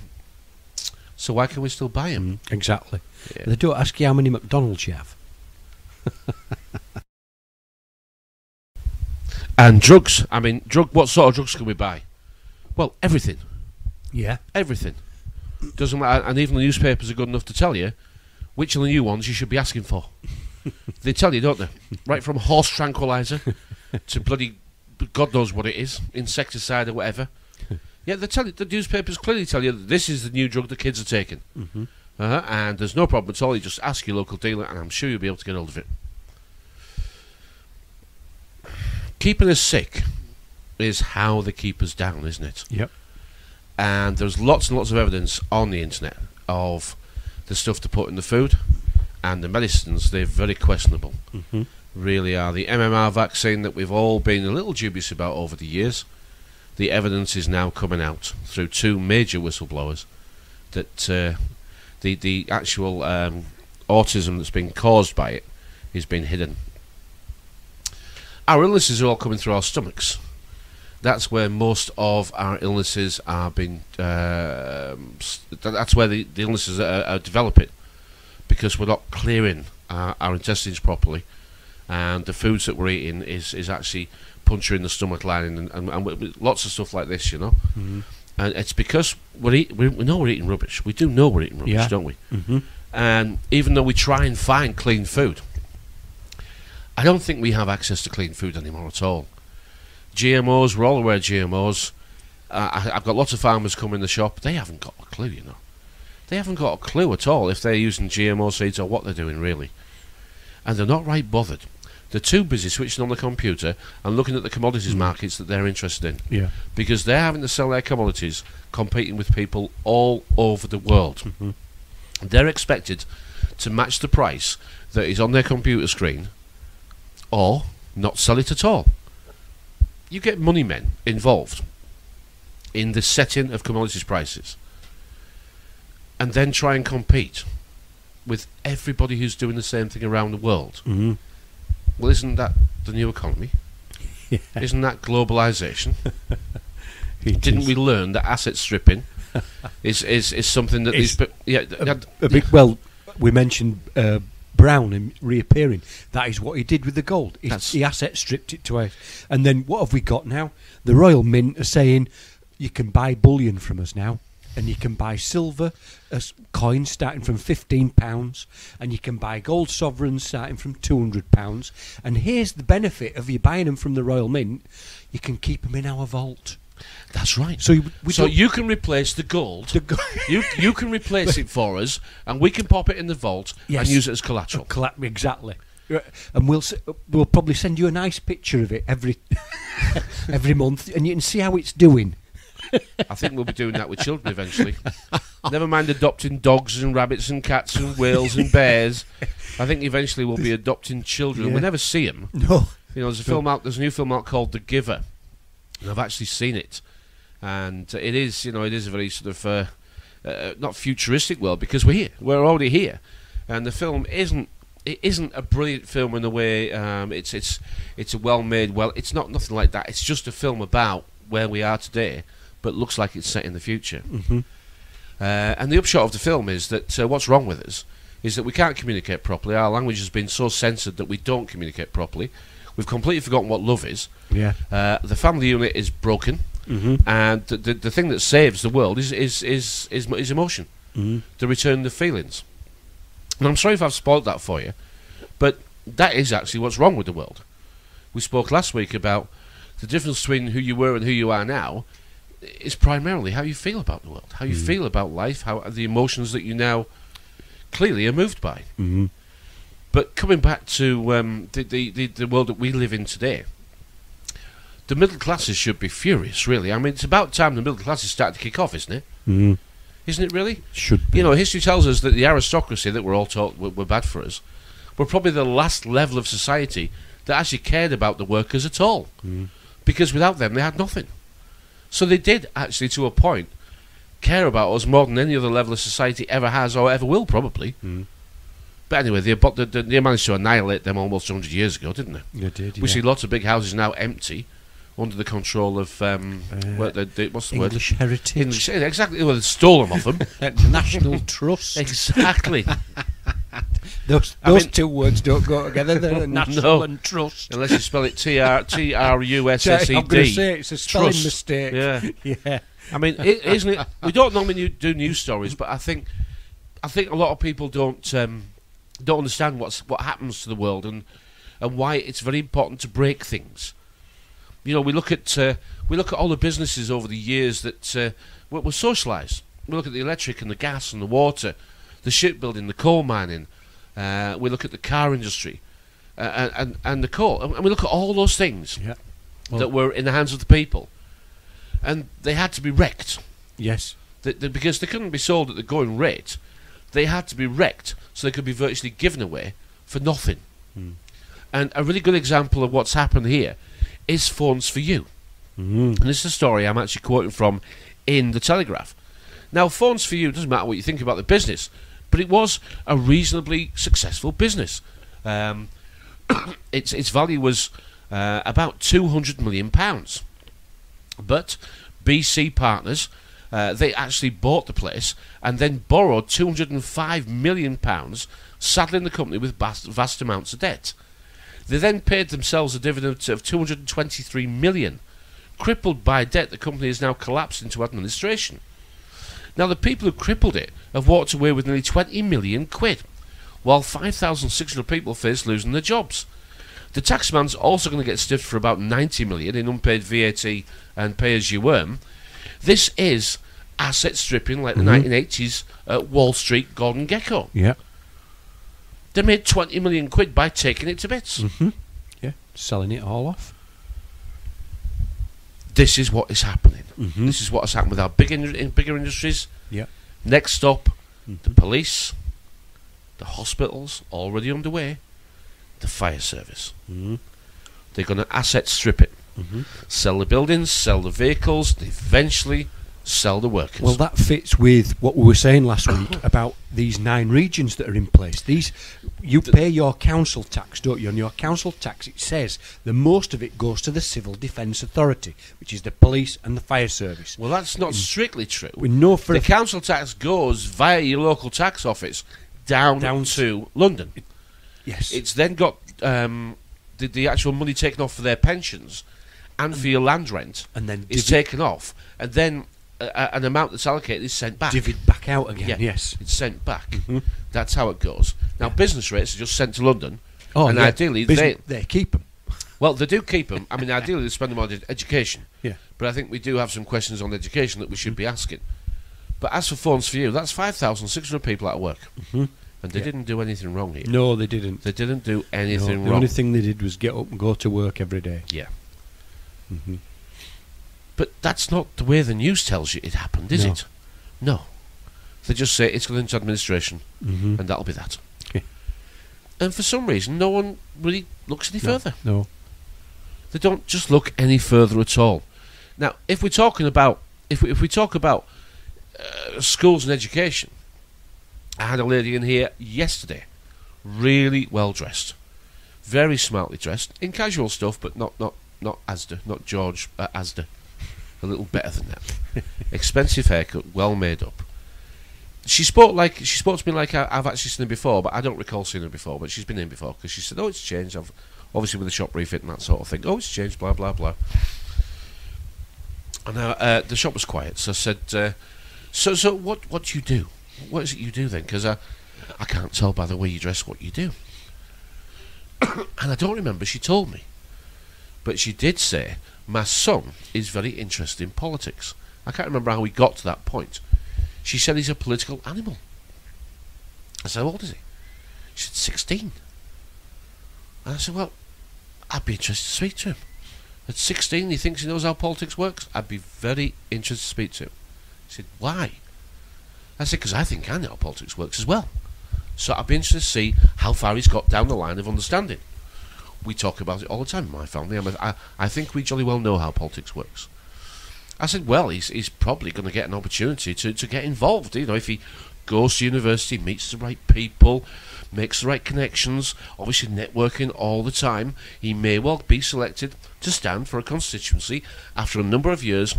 So why can we still buy them? Exactly. Yeah. They don't ask you how many McDonald's you have. And drugs. I mean, what sort of drugs can we buy? Well, everything. Yeah. Everything. Doesn't matter. And even the newspapers are good enough to tell you which of the new ones you should be asking for. They tell you, don't they? Right from horse tranquilizer to bloody God knows what it is, insecticide or whatever. Yeah, they tell you, the newspapers clearly tell you that this is the new drug the kids are taking. Mm-hmm. And there's no problem at all. You just ask your local dealer, and I'm sure you'll be able to get hold of it. Keeping us sick is how they keep us down, isn't it? Yep. And there's lots and lots of evidence on the internet of the stuff to put in the food and the medicines. They're very questionable. Mm-hmm. Really are. The MMR vaccine that we've all been a little dubious about over the years, the evidence is now coming out through two major whistleblowers that the actual autism that's been caused by it is being hidden. Our illnesses are all coming through our stomachs. That's where most of our illnesses are being. That's where the illnesses are developing, because we're not clearing our intestines properly, and the foods that we're eating is actually puncturing the stomach lining and lots of stuff like this, Mm-hmm. And it's because we know we're eating rubbish. We do know we're eating rubbish, don't we? Mm-hmm. And even though we try and find clean food, I don't think we have access to clean food anymore at all. GMOs, we're all aware of GMOs. I've got lots of farmers come in the shop. They haven't got a clue, They haven't got a clue at all if they're using GMO seeds or what they're doing, really. And they're not right bothered. They're too busy switching on the computer and looking at the commodities markets that they're interested in. Yeah. Because they're having to sell their commodities competing with people all over the world. Mm-hmm. They're expected to match the price that is on their computer screen or not sell it at all. You get money men involved in the setting of commodities prices and then try and compete with everybody who's doing the same thing around the world. Mm-hmm. Well, isn't that the new economy? Yeah. Isn't that globalisation? Didn't we learn that asset stripping is something that these... Well, we mentioned Brown and reappearing. That is what he did with the gold. He asset stripped it to us. And then what have we got now? The Royal Mint are saying you can buy bullion from us now. And you can buy silver as coins starting from £15, and you can buy gold sovereigns starting from £200. And here's the benefit of you buying them from the Royal Mint: you can keep them in our vault. That's right. So you can replace the gold. You can replace it for us, and we can pop it in the vault and use it as collateral. Exactly. And we'll probably send you a nice picture of it every month, and you can see how it's doing. I think we'll be doing that with children eventually. Never mind adopting dogs and rabbits and cats and whales and bears. I think eventually we'll be adopting children. Yeah. We'll never see them. No. There's a new film out called The Giver, and I've actually seen it. And it is a very sort of not futuristic world, because we're already here, and the film isn't a brilliant film in a way. It's a well-made. It's not nothing like that. It's just a film about where we are today, but looks like it's set in the future. Mm-hmm. And the upshot of the film is that what's wrong with us is that we can't communicate properly. Our language has been so censored that we don't communicate properly. We've completely forgotten what love is. Yeah. The family unit is broken, and the thing that saves the world is emotion. Mm-hmm. To return the feelings. And I'm sorry if I've spoiled that for you, but that is actually what's wrong with the world. we spoke last week about the difference between who you were and who you are now is primarily how you feel about the world, how you feel about life, how the emotions that you now clearly are moved by. Mm-hmm. But coming back to the world that we live in today, the middle classes should be furious, really. I mean, it's about time the middle classes started to kick off, isn't it? Mm-hmm. Isn't it really? Should be. You know, history tells us that the aristocracy that we're all taught were bad for us were probably the last level of society that actually cared about the workers at all. Mm. Because without them, they had nothing. So they did, actually, to a point, care about us more than any other level of society ever has or ever will, probably. Mm. But anyway, they managed to annihilate them almost 100 years ago, didn't they? They did, We see lots of big houses now empty, under the control of what's the word? English heritage. English, exactly. Well, they stole them off them. National Trust. Exactly. Those two words don't go together. They're national and trust. Unless you spell it Trussed. I'm going to say it's a spelling mistake. Yeah. Yeah. I mean, isn't it? We don't normally do news stories, but I think a lot of people don't understand what happens to the world and why it's very important to break things. You know, we look at all the businesses over the years that were socialised. We look at the electric and the gas and the water, the shipbuilding, the coal mining. We look at the car industry and the coal, and we look at all those things that were in the hands of the people, and they had to be wrecked. Yes, because they couldn't be sold at the going rate. They had to be wrecked so they could be virtually given away for nothing. Mm. And a really good example of what's happened here is Phones for You. Mm-hmm. And this is a story I'm actually quoting from in the Telegraph. Now, Phones for You, doesn't matter what you think about the business, but it was a reasonably successful business. Its value was about £200 million. But BC Partners, they actually bought the place and then borrowed £205 million, saddling the company with vast amounts of debt. They then paid themselves a dividend of £223 million. Crippled by debt, the company has now collapsed into administration. Now, the people who crippled it have walked away with nearly 20 million quid, while 5,600 people face losing their jobs. The taxman's also going to get stiffed for about 90 million in unpaid VAT and pay-as-you-earn. This is asset stripping like the 1980s Wall Street Gordon Gekko. Yeah. They made 20 million quid by taking it to bits. Mm-hmm. Yeah, selling it all off. This is what is happening. Mm-hmm. This is what has happened with our bigger industries. Yeah. Next stop, the police, the hospitals, already underway, the fire service. Mm-hmm. They're going to asset strip it. Mm-hmm. Sell the buildings, sell the vehicles, and eventually sell the workers. Well, that fits with what we were saying last week about these 9 regions that are in place. You pay your council tax, don't you? And your council tax, it says the most of it goes to the Civil Defence Authority, which is the police and the fire service. Well, that's not strictly true. We know for the council tax goes via your local tax office down to London. Yes. It's then got the actual money taken off for their pensions and for your land rent, and then it's taken off, and then an amount that's allocated is sent back. Divvied back out again, yeah, yes. It's sent back. Mm-hmm. That's how it goes. Now, business rates are just sent to London, and yeah. ideally they keep them. Well, they do keep them. I mean, ideally they spend them on education. Yeah. But I think we do have some questions on education that we should be asking. But as for Phones for You, that's 5,600 people out of work. Mm-hmm. And they didn't do anything wrong here. No, they didn't. They didn't do anything wrong. The only thing they did was get up and go to work every day. Yeah. Mm-hmm. But that's not the way the news tells you it happened, is it? No. They just say it's going into administration, and that'll be that. Okay. And for some reason, no one really looks any further. No. They don't just look any further at all. Now, if we're talking about if we talk about schools and education, I had a lady in here yesterday, really well dressed, very smartly dressed, in casual stuff, but not Asda, not George Asda. A little better than that. Expensive haircut, well made up. She spoke to me like I've actually seen her before, but I don't recall seeing her before. But she's been in before because she said, "Oh, it's changed." I've obviously with the shop refit and that sort of thing. Oh, it's changed. Blah blah blah. And the shop was quiet, so I said, "So what do you do? What is it you do then? Because I can't tell by the way you dress what you do." And I don't remember she told me. But she did say, my son is very interested in politics. I can't remember how we got to that point. She said he's a political animal. I said, how old is he? She said, 16. And I said, well, I'd be interested to speak to him. At 16, he thinks he knows how politics works? I'd be very interested to speak to him. He said, why? I said, because I think I know how politics works as well. So I'd be interested to see how far he's got down the line of understanding. We talk about it all the time in my family. I think we jolly well know how politics works. I said, well, he's probably going to get an opportunity to get involved. You know, if he goes to university, meets the right people, makes the right connections, obviously networking all the time, he may well be selected to stand for a constituency after a number of years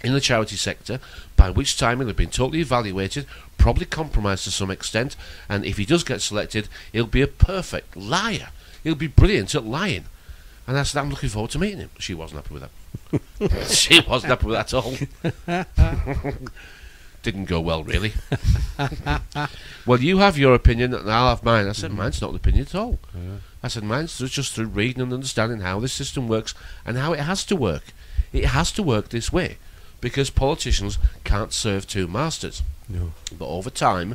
in the charity sector, by which time he'll have been totally evaluated, probably compromised to some extent, and if he does get selected, he'll be a perfect liar. He'll be brilliant at lying. And I said, I'm looking forward to meeting him. She wasn't happy with that. She wasn't happy with that at all. Didn't go well, really. Well, you have your opinion and I'll have mine. I said, mine's not an opinion at all. I said, mine's just through reading and understanding how this system works and how it has to work. It has to work this way because politicians can't serve two masters. No. But over time,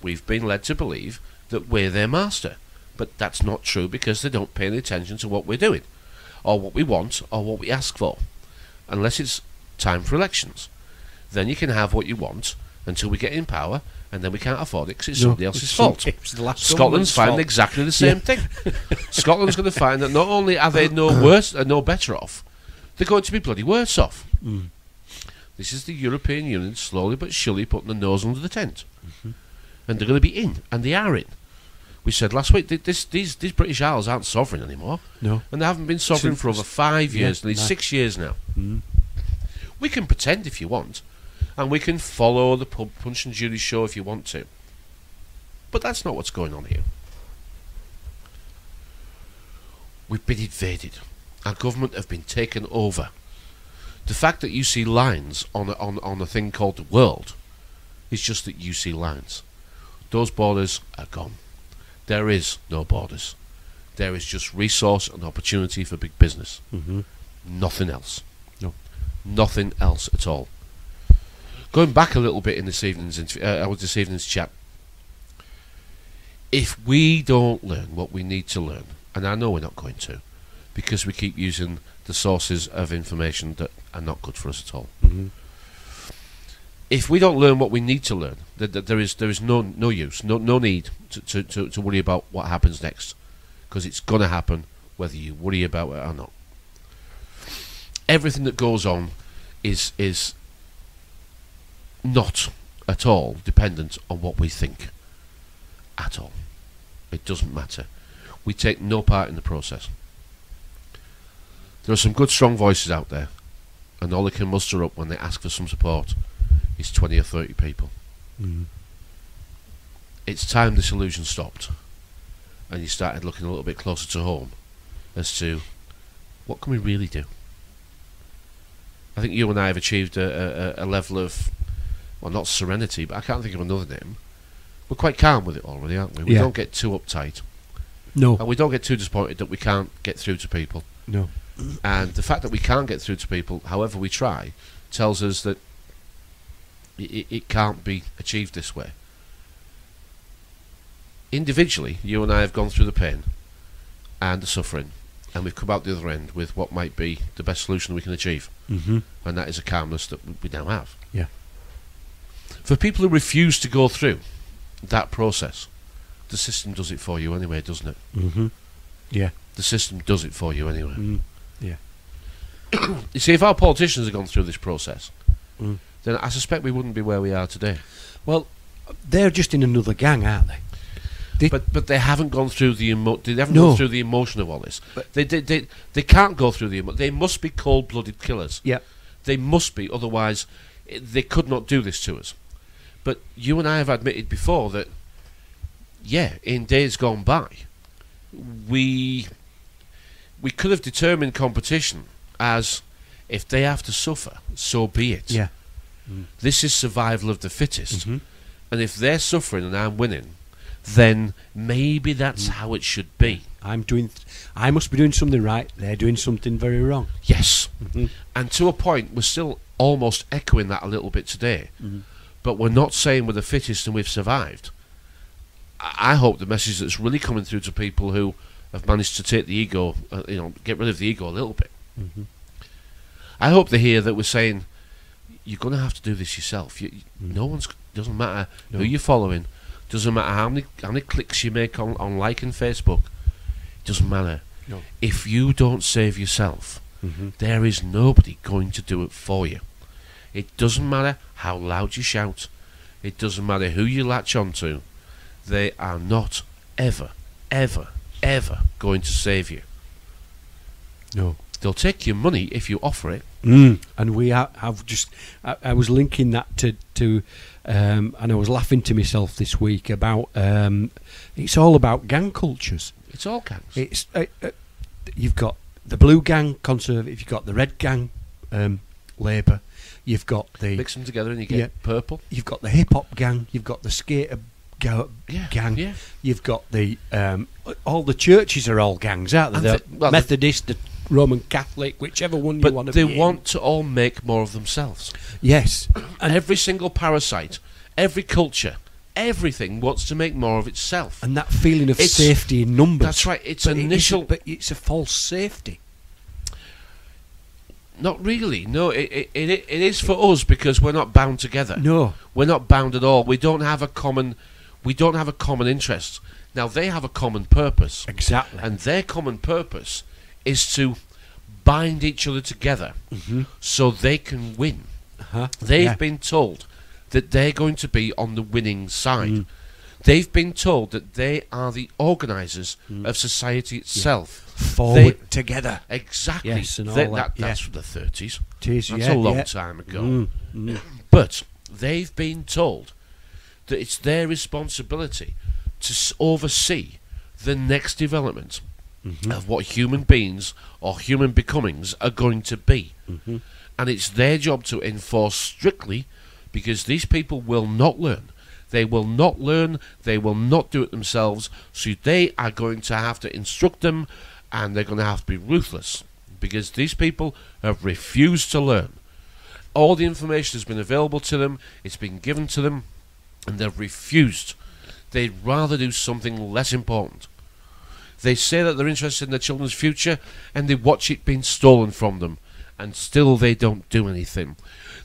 we've been led to believe that we're their master. But that's not true because they don't pay any attention to what we're doing, or what we want, or what we ask for. Unless it's time for elections. Then you can have what you want until we get in power, and then we can't afford it because it's somebody else's fault. Scotland's finding exactly the same thing. Scotland's going to find that not only are they no worse, no better off, they're going to be bloody worse off. This is the European Union slowly but surely putting the nose under the tent. And they're going to be in, and they are in. We said last week these British Isles aren't sovereign anymore. No. And they haven't been sovereign for over 5 years, nearly 6 years now. We can pretend if you want, and we can follow the Punch and Judy show if you want to. But that's not what's going on here. We've been invaded. Our government have been taken over. The fact that you see lines on a thing called the world is just that you see lines. Those borders are gone. There is no borders. There is just resource and opportunity for big business. Nothing else. No. Nothing else at all. Going back a little bit in this evening's chat, if we don't learn what we need to learn, and I know we're not going to, because we keep using the sources of information that are not good for us at all. If we don't learn what we need to learn, there is no use, no need to worry about what happens next, because it's going to happen whether you worry about it or not. Everything that goes on is not at all dependent on what we think. At all. It doesn't matter. We take no part in the process. There are some good strong voices out there, and all they can muster up when they ask for some support is 20 or 30 people. It's time this illusion stopped, and you started looking a little bit closer to home as to what can we really do. I think you and I have achieved a level of, well, not serenity, but I can't think of another name. We're quite calm with it already, aren't we? We don't get too uptight. No. And we don't get too disappointed that we can't get through to people. No. And the fact that we can't get through to people, however we try, tells us that it can't be achieved this way. Individually, you and I have gone through the pain and the suffering, and we've come out the other end with what might be the best solution we can achieve. And that is a calmness that we now have. Yeah. For people who refuse to go through that process, the system does it for you anyway, doesn't it? Yeah. The system does it for you anyway. Yeah. You see, if our politicians had gone through this process, then I suspect we wouldn't be where we are today. Well, they're just in another gang, aren't they? But they haven't gone through the gone through the emotion of all this. But they can't go through the emotion. They must be cold-blooded killers. Yeah. They must be, otherwise they could not do this to us. But you and I have admitted before that, yeah, in days gone by, we could have determined competition as, if they have to suffer, so be it. Yeah. This is survival of the fittest. And if they're suffering and I'm winning, then maybe that's how it should be. I must be doing something right. They're doing something very wrong. Yes. And to a point, we're still almost echoing that a little bit today. But we're not saying we're the fittest and we've survived. I hope the message that's really coming through to people who have managed to take the ego, get rid of the ego a little bit. I hope they hear that we're saying, you're going to have to do this yourself. Doesn't matter who you're following, doesn't matter how many clicks you make on liking Facebook, it doesn't matter. No. If you don't save yourself, there is nobody going to do it for you. It doesn't matter how loud you shout, it doesn't matter who you latch onto, they are not ever, ever, ever going to save you. No. They'll take your money if you offer it. And we have just... I was linking that to and I was laughing to myself this week about... it's all about gang cultures. It's all gangs. It's you've got the blue gang, Conservative. You've got the red gang, Labour. You've got the... Mix them together and you get purple. You've got the hip-hop gang. You've got the skater gang. Yeah. You've got the... all the churches are all gangs, aren't they? The Methodist, the Roman Catholic, whichever one you want to be. But they want to all make more of themselves. Yes. And every single parasite, every culture, everything wants to make more of itself. And that feeling of safety in numbers. That's right. It's initial... But it's a false safety. Not really. No, it is for us because we're not bound together. No. We're not bound at all. We don't have a common interest. Now, they have a common purpose. Exactly. And their common purpose is to bind each other together so they can win. They've been told that they're going to be on the winning side. They've been told that they are the organisers of society itself. Forward together. Exactly. Yes, and all That's from the 30s. It is, that's a long time ago. But they've been told that it's their responsibility to oversee the next development of what human beings or human becomings are going to be. And it's their job to enforce strictly, because these people will not learn. They will not learn, they will not do it themselves, so they are going to have to instruct them, and they're going to have to be ruthless, because these people have refused to learn. All the information has been available to them, it's been given to them, and they've refused. They'd rather do something less important. They say that they're interested in their children's future, and they watch it being stolen from them, and still they don't do anything.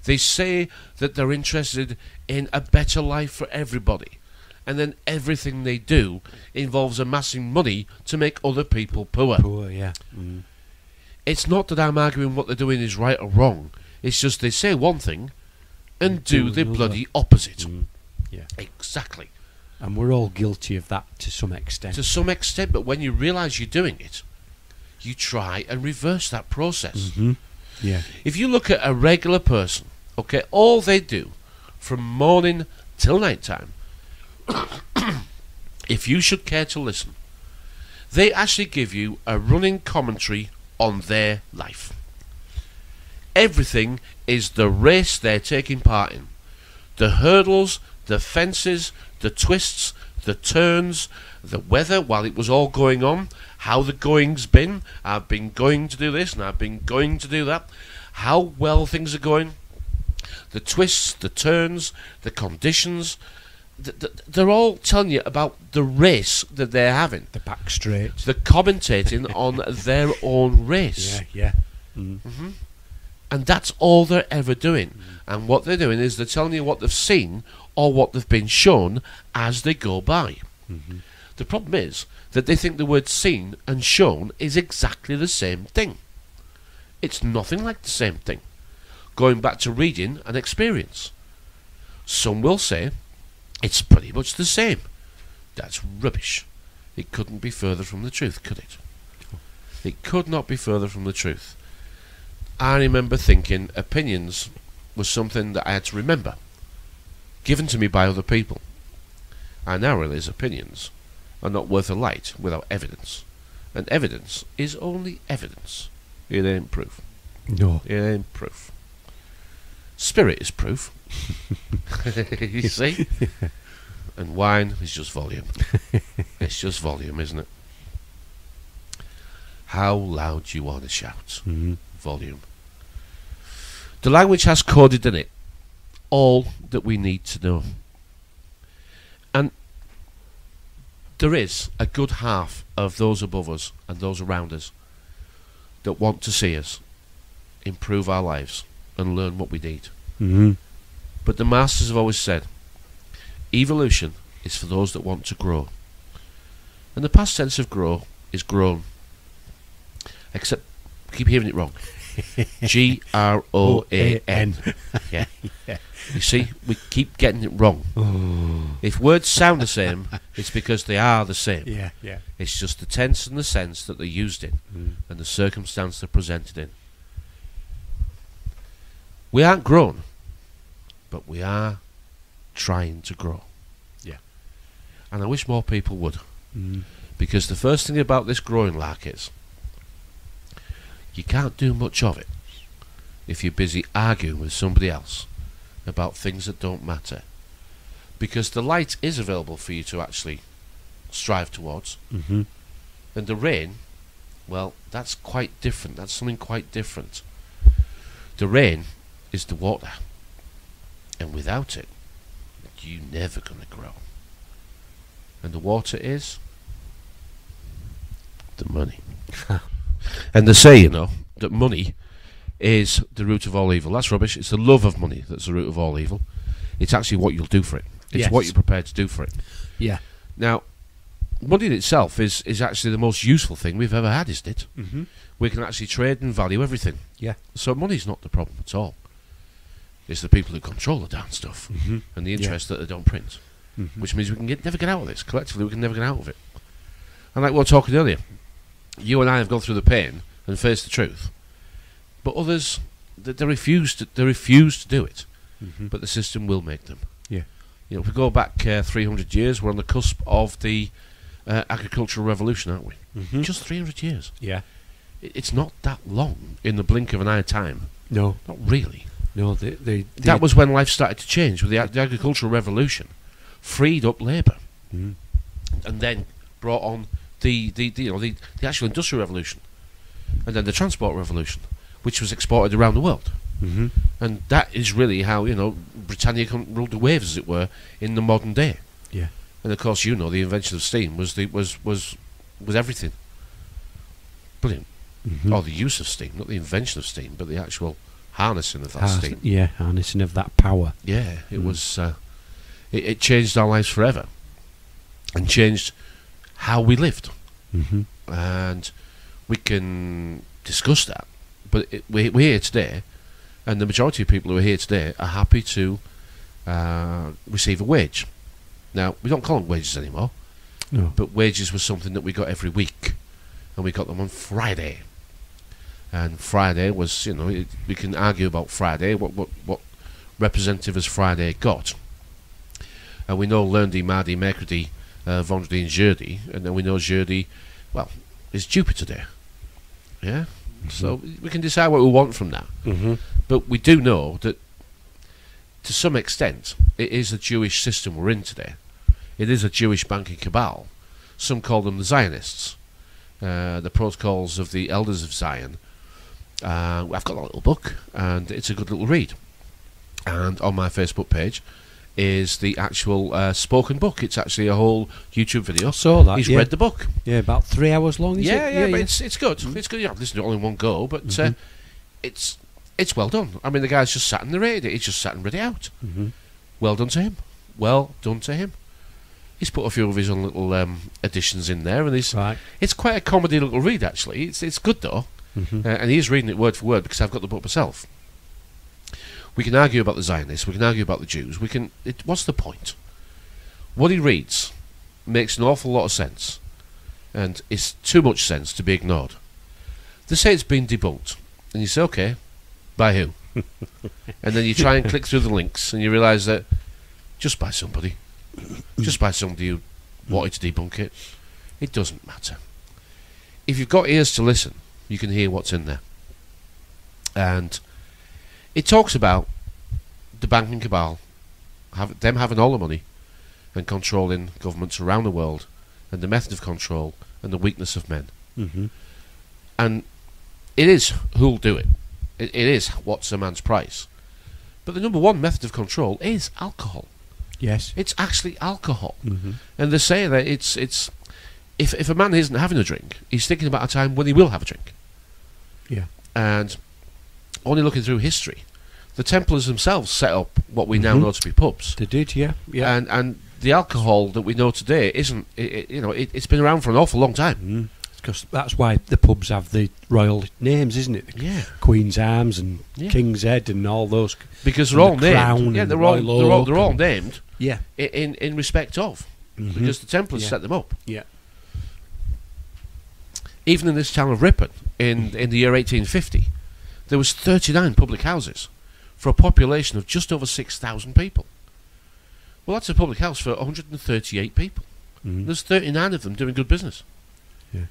They say that they're interested in a better life for everybody, and then everything they do involves amassing money to make other people poor. It's not that I'm arguing what they're doing is right or wrong. It's just they say one thing and do the bloody opposite. Exactly. And we're all guilty of that to some extent. To some extent, but when you realise you're doing it, you try and reverse that process. If you look at a regular person, okay, all they do from morning till night time, if you should care to listen, they actually give you a running commentary on their life. Everything is the race they're taking part in. The hurdles, the fences, the twists, the turns, the weather while it was all going on, how the going's been. I've been going to do this and I've been going to do that. How well things are going. The twists, the turns, the conditions. They're all telling you about the race that they're having. The back straight. They're commentating on their own race. And that's all they're ever doing. And what they're doing is they're telling you what they've seen or what they've been shown as they go by. The problem is that they think the word seen and shown is exactly the same thing. It's nothing like the same thing. Going back to reading and experience. Some will say it's pretty much the same. That's rubbish. It couldn't be further from the truth, could it? It could not be further from the truth. I remember thinking opinions was something that I had to remember, given to me by other people. I now realise opinions are not worth a light without evidence, and evidence is only evidence. It ain't proof. No. It ain't proof. Spirit is proof. You see? And wine is just volume. It's just volume, isn't it? How loud do you want to shout? Volume. The language has coded in it all that we need to know. And there is a good half of those above us and those around us that want to see us improve our lives and learn what we need. But the masters have always said, evolution is for those that want to grow. And the past tense of grow is grown. Except, I keep hearing it wrong. G-R-O-A-N. Yeah. You see, we keep getting it wrong. If words sound the same, it's because they are the same. Yeah. It's just the tense and the sense that they're used in, and the circumstance they're presented in. We aren't grown, but we are trying to grow. Yeah. And I wish more people would. Because the first thing about this growing lark is, you can't do much of it if you're busy arguing with somebody else about things that don't matter. Because the light is available for you to actually strive towards. And the rain, well, that's quite different. That's something quite different. The rain is the water. And without it, you're never going to grow. And the water is the money. And they say, you know, that money is the root of all evil. That's rubbish. It's the love of money that's the root of all evil. It's actually what you'll do for it. It's what you're prepared to do for it. Yeah. Now, money in itself is actually the most useful thing we've ever had, isn't it? We can actually trade and value everything. Yeah. So money's not the problem at all. It's the people who control the damn stuff and the interest that they don't print. Which means we can never get out of this. Collectively, we can never get out of it. And like we were talking earlier, you and I have gone through the pain and faced the truth. But others, they refuse to do it. But the system will make them. Yeah. You know, if we go back 300 years, we're on the cusp of the agricultural revolution, aren't we? Just 300 years. Yeah. It's not that long in the blink of an eye time. No. Not really. No, that was when life started to change with the agricultural revolution. Freed up labour. And then brought on the actual industrial revolution. And then the transport revolution, which was exported around the world. And that is really how, you know, Britannia ruled the waves, as it were, in the modern day. Yeah. And of course, you know, the invention of steam was everything. Brilliant. Or the use of steam, not the invention of steam, but the actual harnessing of that steam. Yeah, harnessing of that power. Yeah, it was. It changed our lives forever, and changed how we lived. And we can discuss that, but we're here today, and the majority of people who are here today are happy to receive a wage. Now, we don't call them wages anymore, but wages was something that we got every week, and we got them on Friday. And Friday was, you know, we can argue about Friday, what representative has Friday got. And we know lundi, mardi, mercredi, vendredi and jeudi, and then we know jeudi, well, is Jupiter Day. Yeah? So we can decide what we want from that. But we do know that, to some extent, it is a Jewish system we're in today. It is a Jewish banking cabal. Some call them the Zionists. The Protocols of the Elders of Zion. I've got a little book, and it's a good little read. And on my Facebook page is the actual spoken book. It's actually a whole YouTube video. I saw that. He's read the book. Yeah, about 3 hours long. Is it? Yeah, but it's good. It's good. You have to listen to it all in one go, but it's well done. I mean, the guy's just sat and narrated it. He's just sat and read it out. Well done to him. Well done to him. He's put a few of his own little additions in there, and it's quite a comedy little read, actually. It's good though. And he is reading it word for word because I've got the book myself. We can argue about the Zionists, we can argue about the Jews, what's the point? What he reads makes an awful lot of sense, and it's too much sense to be ignored. They say it's been debunked, and you say, okay, by who? And then you try and click through the links, and you realise that just by somebody who wanted to debunk it. It doesn't matter. If you've got ears to listen, you can hear what's in there. And it talks about the banking cabal, them having all the money, and controlling governments around the world, and the method of control, and the weakness of men. Mm-hmm. And it is who'll do it. It is what's a man's price. But the number one method of control is alcohol. Yes. It's actually alcohol. Mm-hmm. And they say that it's if a man isn't having a drink, he's thinking about a time when he will have a drink. Yeah. And only looking through history, the Templars themselves set up what we now know to be pubs. They did, yeah. And the alcohol that we know today isn't. It's been around for an awful long time. Because that's why the pubs have the royal names, isn't it? Yeah. Queen's Arms and King's Head and all those. Because they're all named. Yeah, they're all named. Yeah. In respect of, because the Templars set them up. Yeah. Even in this town of Ripon, in the year 1850, there was 39 public houses for a population of just over 6,000 people. Well, that's a public house for 138 people. There's 39 of them doing good business. Yeah.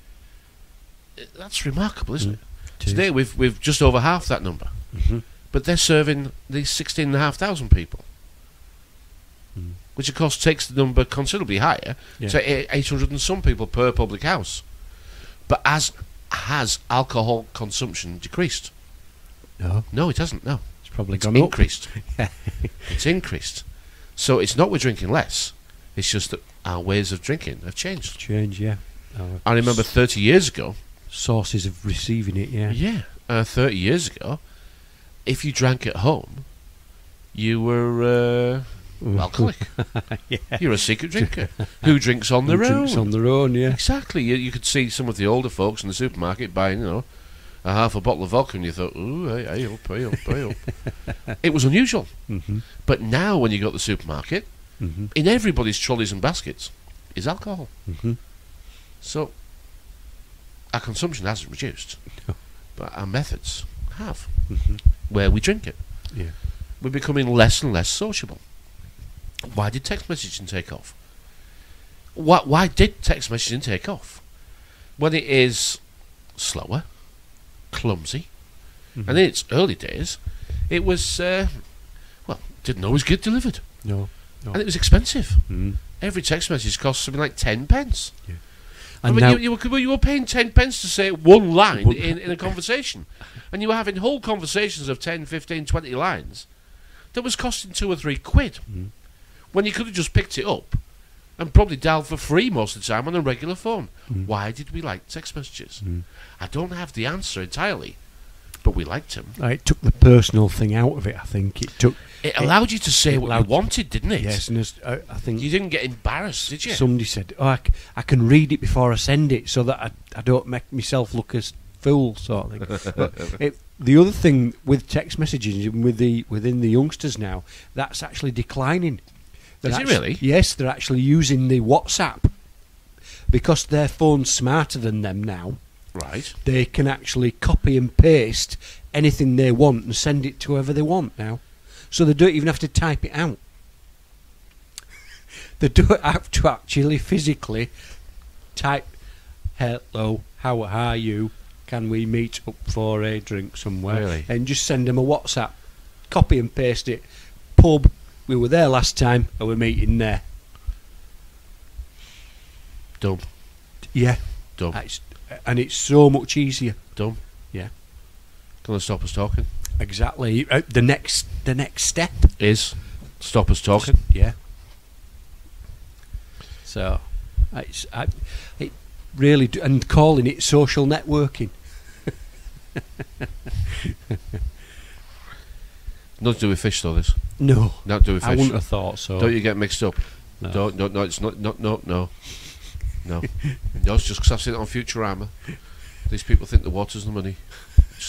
That's remarkable, isn't it? It Today we've just over half that number. But they're serving these 16,500 people. Which of course takes the number considerably higher, to 800 and some people per public house. But has alcohol consumption decreased? No, it hasn't. No, it's probably it's gone increased. up. It's increased. So it's not we're drinking less. It's just that our ways of drinking have changed. Yeah. I remember 30 years ago. Sources of receiving it, yeah. Yeah, 30 years ago, if you drank at home, you were alcoholic. You're a secret drinker who drinks on their own. Drinks on their own, yeah. Exactly. You could see some of the older folks in the supermarket buying, a half a bottle of vodka, and you thought, ooh, hey up. It was unusual. But now when you go to the supermarket, in everybody's trolleys and baskets is alcohol. So our consumption hasn't reduced, but our methods have, where we drink it. Yeah. We're becoming less and less sociable. Why did text messaging take off? Why did text messaging take off? When it is slower, clumsy, and in its early days, it was, didn't always get delivered. No. And it was expensive. Every text message cost something like 10 pence. Yeah. I mean, you were paying 10 pence to say one line in a conversation. And you were having whole conversations of 10, 15, 20 lines that was costing 2 or 3 quid. When you could have just picked it up and probably dialed for free most of the time on a regular phone. Why did we like text messages? I don't have the answer entirely, but we liked them. It took the personal thing out of it, I think. It allowed you to say what you wanted, didn't it? Yes, and I think... You didn't get embarrassed, did you? Somebody said, I can read it before I send it so that I don't make myself look as fool, sort of thing. But the other thing with text messaging, within the youngsters now, that's actually declining. Is it really? Yes, they're actually using the WhatsApp. Because their phone's smarter than them now. Right. They can actually copy and paste anything they want and send it to whoever they want now. So they don't even have to type it out. They don't have to actually physically type, hello, how are you? Can we meet up for a drink somewhere? Really? And just send them a WhatsApp. Copy and paste it. Pub, we were there last time and we're meeting there. Dumb. Yeah. Dumb. And it's so much easier. Dumb. Yeah. Gonna stop us talking. Exactly. The next step is stop us talking. Yeah. So, it really and calling it social networking. Nothing to do with fish, though. This. No. Not to do with fish. I wouldn't have thought so. Don't you get mixed up? No. No. It's not. No. No. It's just because I've seen it on Futurama. These people think the water's the money.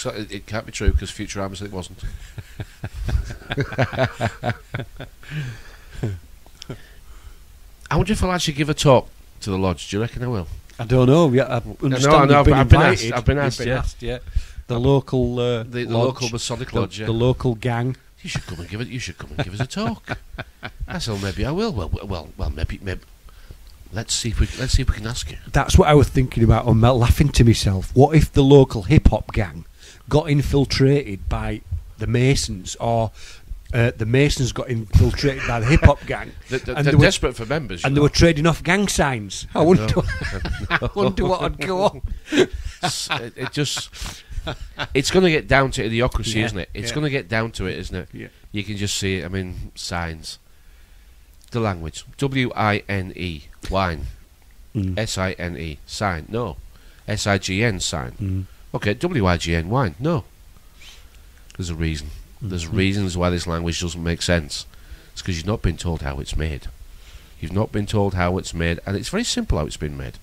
It can't be true because Futurama said it wasn't. I wonder if I'll actually give a talk to the lodge. Do you reckon I will? I don't know. Yeah, I've been asked. Yeah. The local, the local Masonic lodge. The local gang. You should come and give it. You should come and give us a talk. I said, maybe I will. Well, maybe. Let's see if we can ask you. That's what I was thinking about. I'm laughing to myself. What if the local hip hop gang got infiltrated by the Masons or the Masons got infiltrated by the hip hop gang. They're desperate for members, and they were trading off gang signs. I wonder what would go on. It's going to get down to idiocracy, isn't it? It's going to get down to it, isn't it? Yeah. You can just see it. I mean, signs. The language. W-I-N-E, wine. S-I-N-E, sign. No. S-I-G-N, sign. Okay, W-I-G-N, wine. No. There's a reason. There's reasons why this language doesn't make sense. It's because you've not been told how it's made. You've not been told how it's made, and it's very simple how it's been made.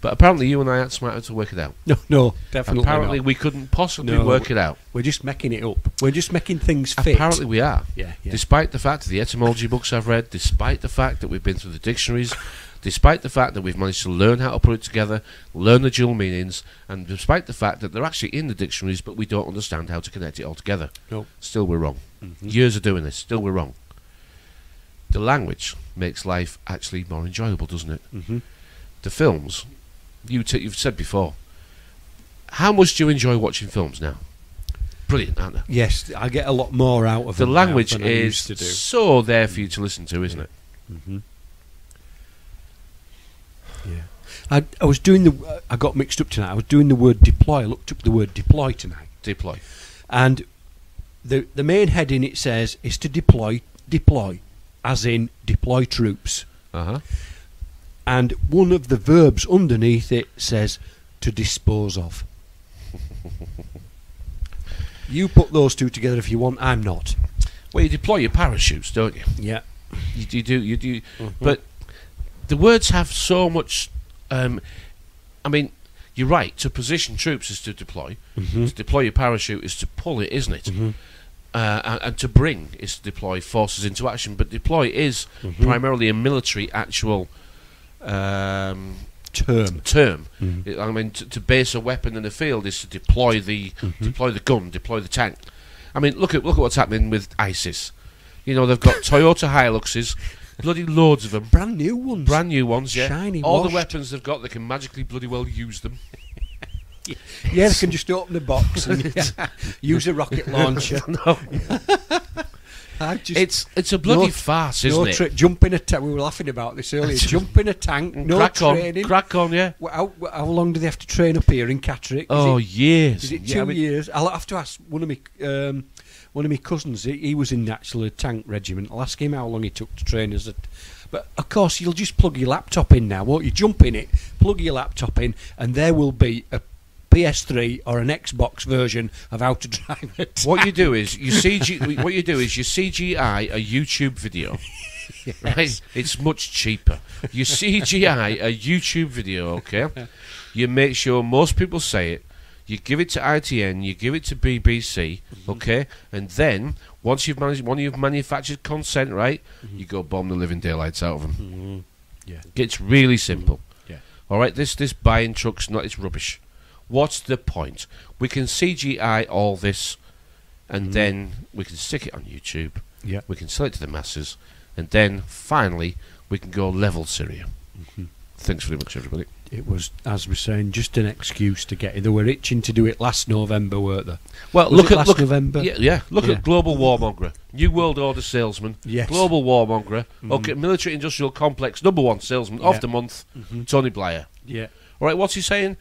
But apparently you and I aren't smart enough to work it out. No, definitely Apparently not. we couldn't possibly work it out. We're just making it up. We're just making things fit. Apparently we are. Yeah. Despite the fact that the etymology books I've read, despite the fact that we've been through the dictionaries, despite the fact that we've managed to learn how to put it together, learn the dual meanings, and despite the fact that they're actually in the dictionaries but we don't understand how to connect it all together. Nope. Still we're wrong. Years of doing this, still we're wrong. The language makes life actually more enjoyable, doesn't it? The films, you've said before, how much do you enjoy watching films now? Brilliant, aren't they? Yes, I get a lot more out of the them language now than I is used to do. so there for you to listen to, isn't it? I was doing I got mixed up tonight. I was doing the word deploy. I looked up the word deploy tonight. Deploy. And the main heading, it says, is to deploy, as in deploy troops. And one of the verbs underneath it says to dispose of. You put those two together if you want. I'm not. Well, you deploy your parachutes, don't you? Yeah. You do. But the words have so much. I mean, you're right. To position troops is to deploy. To deploy your parachute is to pull it, isn't it? And to bring is to deploy forces into action. But deploy is primarily a military actual term. I mean, to base a weapon in the field is to deploy the gun, deploy the tank. I mean, look at what's happening with ISIS. You know, they've got Toyota Hiluxes. Bloody loads of them. Brand new ones, yeah. Shiny, all washed. the weapons they've got, they can magically bloody well use them. Yeah, they can just open the box and use a rocket launcher. No. It's a bloody farce, isn't it? Jump in a tank. We were laughing about this earlier. Jump in a tank, no training. Crack on, yeah. How long do they have to train up here in Catterick? Years. Is it 2 years? I'll have to ask one of my cousins. He was in the actual tank regiment. I'll ask him how long he took to train as a. But of course, you'll just plug your laptop in now, won't you? Jump in it, plug your laptop in, and there will be a PS3 or an Xbox version of how to drive it. What you do is you CGI a YouTube video. Yes. Right? It's much cheaper. You CGI a YouTube video, okay? You make sure most people say it. You give it to ITN, you give it to BBC, okay? And then once you've manufactured consent, right? You go bomb the living daylights out of them. Yeah, it's really simple. Yeah. All right. This buying trucks, it's rubbish. What's the point? We can CGI all this, and then we can stick it on YouTube. Yeah. We can sell it to the masses, and then finally we can go level Syria. Thanks very much, everybody. It was, as we're saying, just an excuse to get it. They were itching to do it last November, weren't they? Well, look at November. Yeah. Look at global warmonger, New World Order salesman, yes. Global warmonger. Okay, military-industrial complex #1 salesman of the month, Tony Blair. Yeah. All right, what's he saying?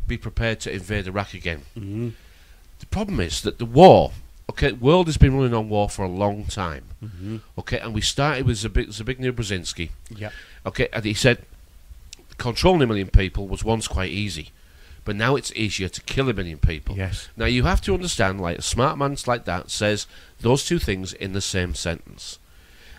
Be prepared to invade Iraq again. The problem is that the war. Okay, the world has been running on war for a long time. Okay, and we started with Zbigniew Brzezinski. Yeah. Okay, and he said controlling 1 million people was once quite easy, but now it's easier to kill 1 million people. Yes. Now you have to understand, like a smart man like that says those two things in the same sentence,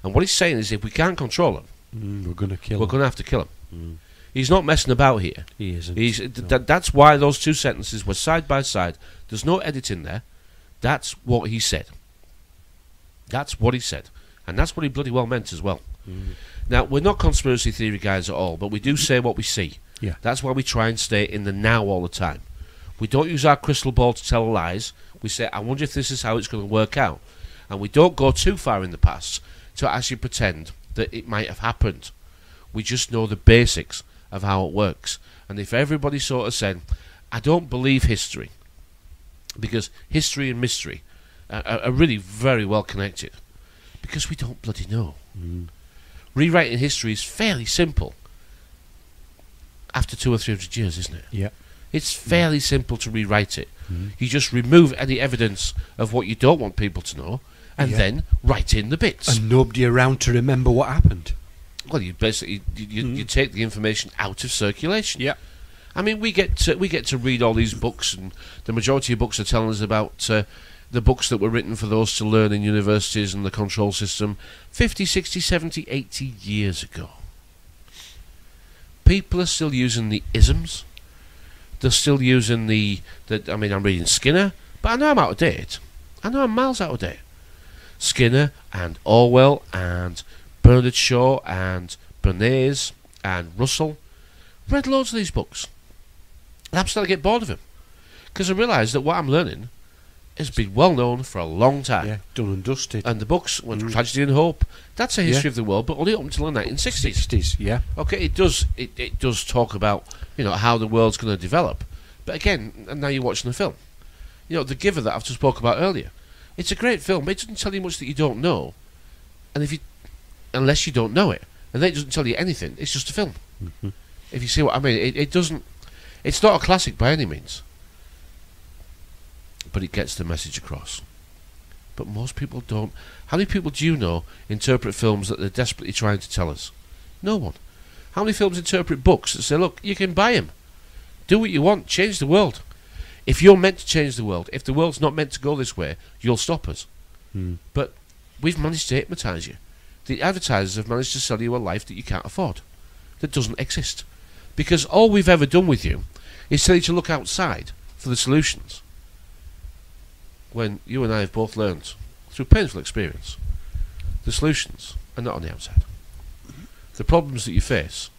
and what he's saying is if we can't control them, we're going to kill. We're going to have to kill him. He's not messing about here. He isn't. That's why those two sentences were side by side. There's no editing there. That's what he said. That's what he said. And that's what he bloody well meant as well. Now, we're not conspiracy theory guys at all, but we do say what we see. Yeah. That's why we try and stay in the now all the time. We don't use our crystal ball to tell lies. We say, I wonder if this is how it's going to work out. And we don't go too far in the past to actually pretend that it might have happened. We just know the basics of how it works. And if everybody sort of said, I don't believe history, because history and mystery are really very well connected, because we don't bloody know. Rewriting history is fairly simple after 200 or 300 years, isn't it? Yeah. It's fairly simple to rewrite it. You just remove any evidence of what you don't want people to know, and then write in the bits. And nobody around to remember what happened. Well, you basically you take the information out of circulation. Yeah. I mean, we get to read all these books, and the majority of books are telling us about the books that were written for those to learn in universities and the control system 50, 60, 70, 80 years ago. People are still using the isms. They're still using I mean, I'm reading Skinner, but I know I'm out of date. I know I'm miles out of date. Skinner and Orwell and Bernard Shaw and Bernays and Russell. Read loads of these books. And I'm starting to get bored of them, because I realise that what I'm learning has been well known for a long time. Yeah, done and dusted. And the books, Tragedy and Hope, that's a history of the world, but only up until the 1960s. 60s, yeah. Okay, it does talk about, how the world's going to develop. But again, and now you're watching the film. The Giver that I've just spoke about earlier. It's a great film, but it doesn't tell you much that you don't know. And unless you don't know it. And then it doesn't tell you anything, it's just a film. If you see what I mean, it doesn't... It's not a classic by any means, but it gets the message across. But most people don't. How many people do you know interpret films that they're desperately trying to tell us? No one. How many films interpret books that say, look, you can buy them, do what you want, change the world. If you're meant to change the world, if the world's not meant to go this way, you'll stop us. But we've managed to hypnotise you. The advertisers have managed to sell you a life that you can't afford, that doesn't exist. Because all we've ever done with you is tell you to look outside for the solutions, when you and I have both learned, through painful experience, the solutions are not on the outside. The problems that you face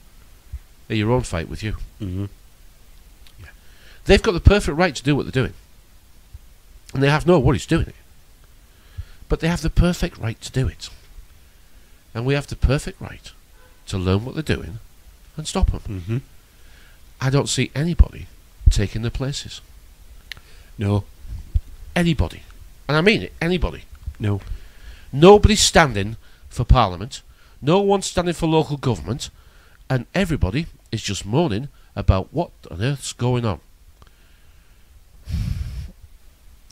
are your own fight with you. They've got the perfect right to do what they're doing, and they have no worries doing it. But they have the perfect right to do it, and we have the perfect right to learn what they're doing and stop them. I don't see anybody taking their places. No. Anybody. And I mean it, anybody. No. Nobody's standing for Parliament, no one's standing for local government, and everybody is just moaning about what on earth's going on.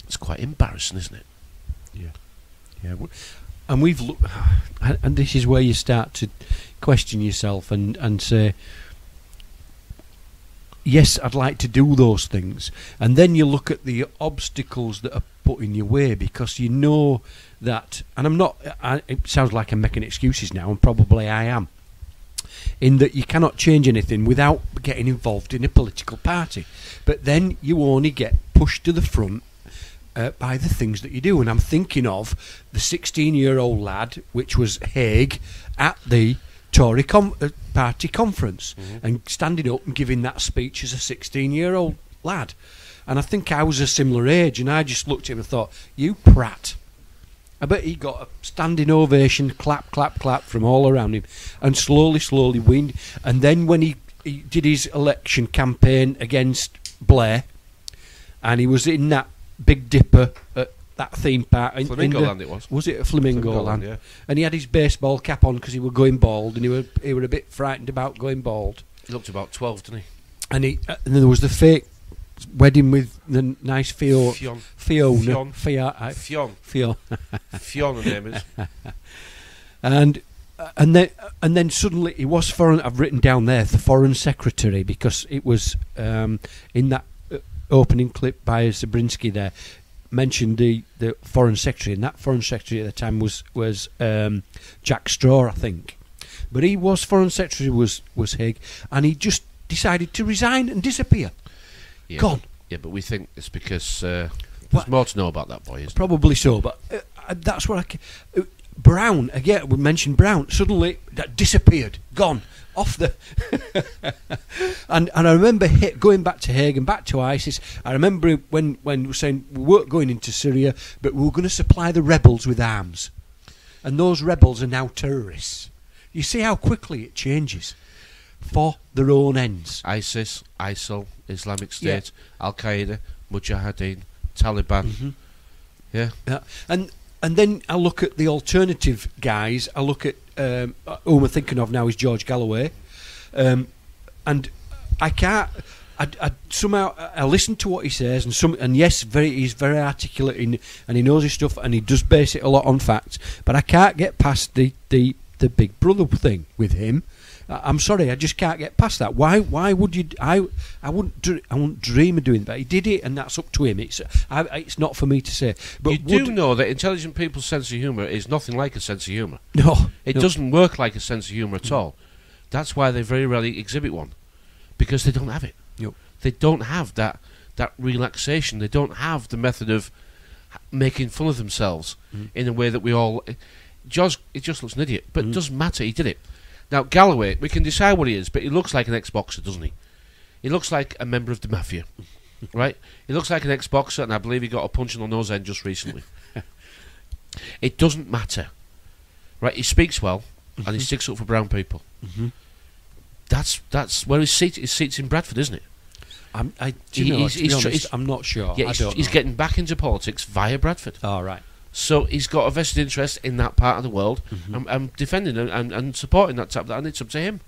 It's quite embarrassing, isn't it? Yeah. And we've looked, and this is where you start to question yourself and say, yes, I'd like to do those things. And then you look at the obstacles that are put in your way, because you know that, and it sounds like I'm making excuses now, and probably I am, in that you cannot change anything without getting involved in a political party. But then you only get pushed to the front by the things that you do. And I'm thinking of the 16-year-old lad, which was Haig, at the Tory party conference, and standing up and giving that speech as a 16-year-old lad. And I think I was a similar age, and I just looked at him and thought, you prat. I bet he got a standing ovation, clap, clap, clap from all around him, and slowly weaned. And then when he did his election campaign against Blair, and he was in that Big Dipper at that theme park. Flamingo Land it was. Was it a Flamingo Land? Yeah. And he had his baseball cap on because he was going bald, and he were a bit frightened about going bald. He looked about 12, didn't he? And and then there was the fake wedding with the nice Fiona. Fionn, the name is. And then suddenly he was foreign. I've written down there the foreign secretary, because it was in that opening clip by Zabriskie there mentioned the foreign secretary, and that foreign secretary at the time was Jack Straw, I think. But he was foreign secretary was Haig, and he just decided to resign and disappear. Yeah, Gone. Yeah, but we think it's because there's more to know about that boy, isn't Probably so, but that's what Brown, again, we mentioned Brown, suddenly that disappeared, gone, off the... and I remember going back to Haig and back to ISIS. I remember when we were saying we weren't going into Syria, but we were going to supply the rebels with arms. And those rebels are now terrorists. You see how quickly it changes for their own ends. ISIS, ISIL, Islamic State, Al-Qaeda, Mujahideen, Taliban. Yeah. And then I look at the alternative guys. I look at who I'm thinking of now is George Galloway, and I can't. I somehow I listen to what he says, and yes, he's very articulate and he knows his stuff, and he does base it a lot on facts. But I can't get past the Big Brother thing with him. I'm sorry, I just can't get past that. Why would you? I wouldn't dream of doing that. He did it, and that's up to him. It's not for me to say. But you do know that intelligent people's sense of humour is nothing like a sense of humour. No, it doesn't work like a sense of humour at all. That's why they very rarely exhibit one, because they don't have it. Yep. They don't have that relaxation. They don't have the method of making fun of themselves in a way that we all. It just looks an idiot, but it doesn't matter. He did it. Now, Galloway, we can decide what he is, but he looks like an ex-boxer, doesn't he? He looks like a member of the mafia, right? He looks like an ex-boxer, and I believe he got a punch on the nose end just recently. It doesn't matter, right? He speaks well, and he sticks up for brown people. That's where his seat. His seat's in Bradford, isn't it? I'm not sure. Yeah, he's getting back into politics via Bradford. All right. So he's got a vested interest in that part of the world. I'm defending and supporting that type, and it's up to him.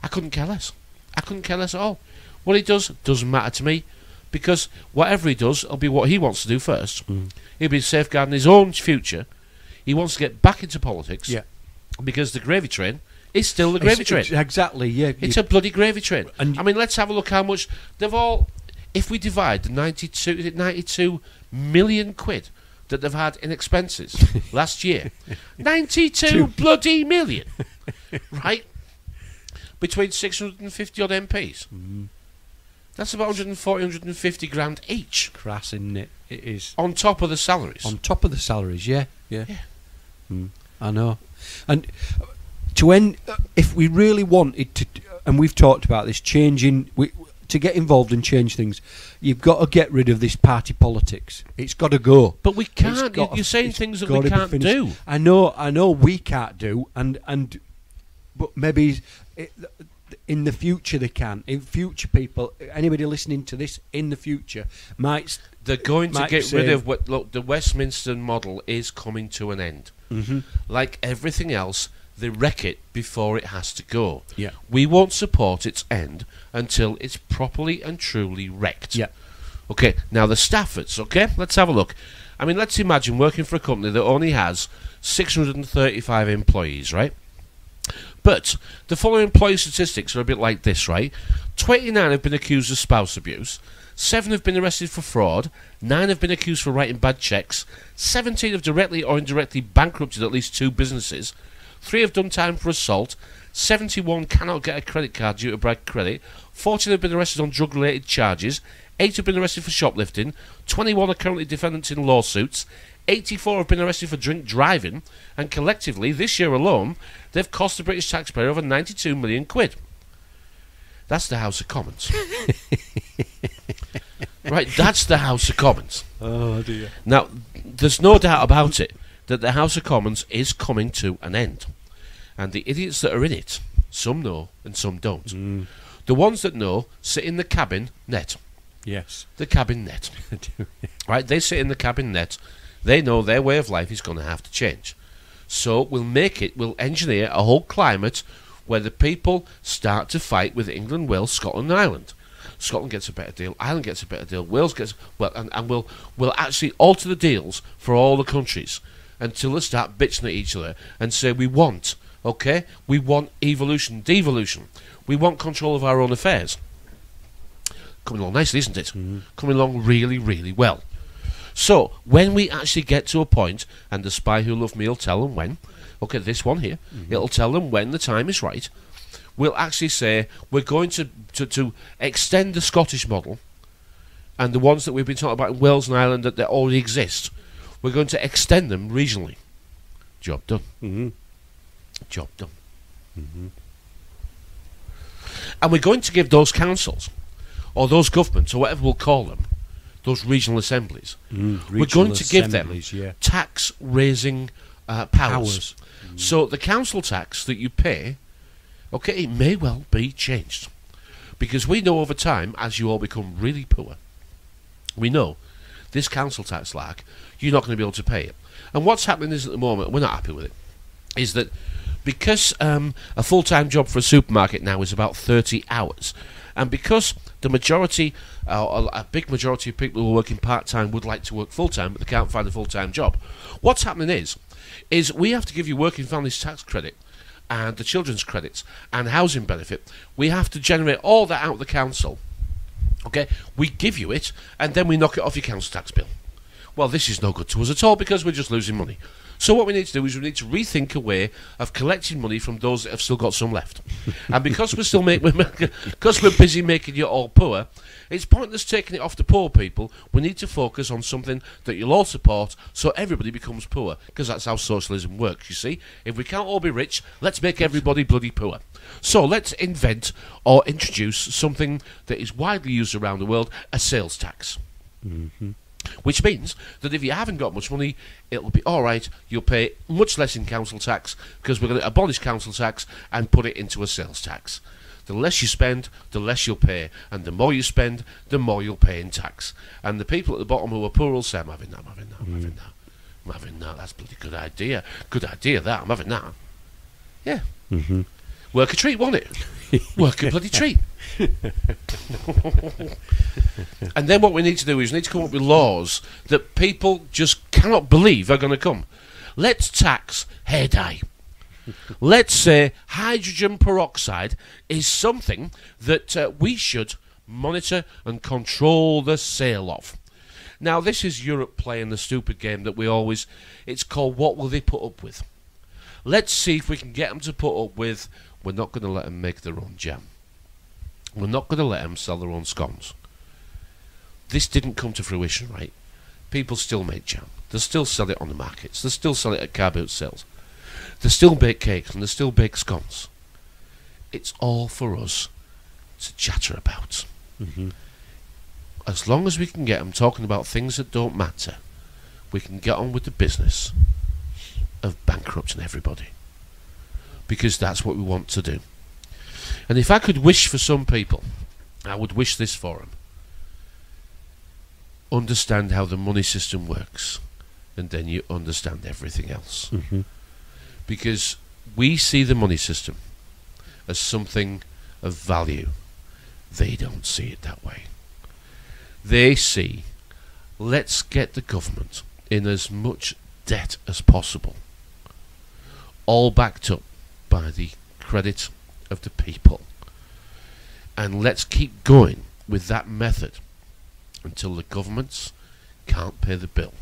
I couldn't care less. I couldn't care less at all. What he does doesn't matter to me, because whatever he does, it'll be what he wants to do first. He'll be safeguarding his own future. He wants to get back into politics, because the gravy train is still the gravy train. Exactly, yeah. It's a bloody gravy train. And I mean, let's have a look how much they've all... If we divide the 92 million quid that they've had in expenses last year, 92 bloody million, right? Between 650 odd MPs. That's about 150 grand each. Crass, isn't it? It is. On top of the salaries. On top of the salaries, yeah. I know. And to end, if we really wanted to, and we've talked about this, to get involved and change things, you've got to get rid of this party politics. It's got to go. But we can't. You're saying things that we can't do. I know we can't do, but maybe in the future they can. In future, people, anybody listening to this in the future might. They're going to get rid of what. Look, the Westminster model is coming to an end. Like everything else, they wreck it before it has to go. Yeah. We won't support its end until it's properly and truly wrecked. Yeah. Okay, now the Staffords, okay? Let's have a look. I mean, let's imagine working for a company that only has 635 employees, right? But the following employee statistics are a bit like this, right? 29 have been accused of spouse abuse, 7 have been arrested for fraud, 9 have been accused for writing bad cheques, 17 have directly or indirectly bankrupted at least 2 businesses, 3 have done time for assault, 71 cannot get a credit card due to bad credit, 14 have been arrested on drug-related charges, 8 have been arrested for shoplifting, 21 are currently defendants in lawsuits, 84 have been arrested for drink driving, and collectively, this year alone, they've cost the British taxpayer over 92 million quid. That's the House of Commons. Right, that's the House of Commons. Oh, dear. Now, there's no doubt about it that the House of Commons is coming to an end. And the idiots that are in it, some know and some don't. The ones that know sit in the cabinet. Yes. The cabinet. Right, they sit in the cabinet. They know their way of life is going to have to change. So we'll engineer a whole climate where the people start to fight with England, Wales, Scotland and Ireland. Scotland gets a better deal, Ireland gets a better deal, Wales gets... Well, and we'll actually alter the deals for all the countries until they start bitching at each other and say we want evolution, devolution. We want control of our own affairs. Coming along nicely, isn't it? Coming along really, really well. So, when we actually get to a point, and the Spy Who Loved Me will tell them when, okay, this one here, it'll tell them when the time is right, we'll actually say we're going to extend the Scottish model, and the ones that we've been talking about in Wales and Ireland that already exist, we're going to extend them regionally. Job done. Job done. And we're going to give those councils, or those governments, or whatever we'll call them, those regional assemblies, we're going to give them tax-raising powers. So the council tax that you pay, okay, it may well be changed. Because we know over time, as you all become really poor, we know this council tax lark, you're not going to be able to pay it. And what's happening is at the moment, we're not happy with it, is that because a full-time job for a supermarket now is about 30 hours, and because the majority, a big majority of people who are working part-time would like to work full-time, but they can't find a full-time job, what's happening is we have to give you working families tax credit and the children's credits and housing benefit. We have to generate all that out of the council. Okay, we give you it, and then we knock it off your council tax bill. Well, this is no good to us at all because we're just losing money. So what we need to do is we need to rethink a way of collecting money from those that have still got some left. And because we're still because we're busy making you all poor, it's pointless taking it off the poor people. We need to focus on something that you'll all support, so everybody becomes poor, because that's how socialism works. You see, if we can't all be rich, let's make everybody bloody poor. So let's invent or introduce something that is widely used around the world: a sales tax. Which means that if you haven't got much money, it'll be all right. You'll pay much less in council tax, because we're going to abolish council tax and put it into a sales tax. The less you spend, the less you'll pay, and the more you spend, the more you'll pay in tax. And the people at the bottom who are poor will say, I'm having that, I'm having that, I'm having that, I'm having that. That's a bloody good idea. Good idea, that. I'm having that. Yeah. Work a treat, won't it? Work a bloody treat. And then what we need to do is we need to come up with laws that people just cannot believe are going to come. Let's tax hair dye. Let's say hydrogen peroxide is something that we should monitor and control the sale of. Now, this is Europe playing the stupid game that we always... It's called what will they put up with? Let's see if we can get them to put up with... We're not going to let them make their own jam. We're not going to let them sell their own scones. This didn't come to fruition, right? People still make jam. They still sell it on the markets. They still sell it at car boot sales. They still bake cakes and they still bake scones. It's all for us to chatter about. As long as we can get them talking about things that don't matter, we can get on with the business of bankrupting everybody. Because that's what we want to do. And if I could wish for some people, I would wish this for them. Understand how the money system works, and then you understand everything else. Because we see the money system as something of value. They don't see it that way. They see, let's get the government in as much debt as possible, all backed up by the credit of the people, and let's keep going with that method until the governments can't pay the bill.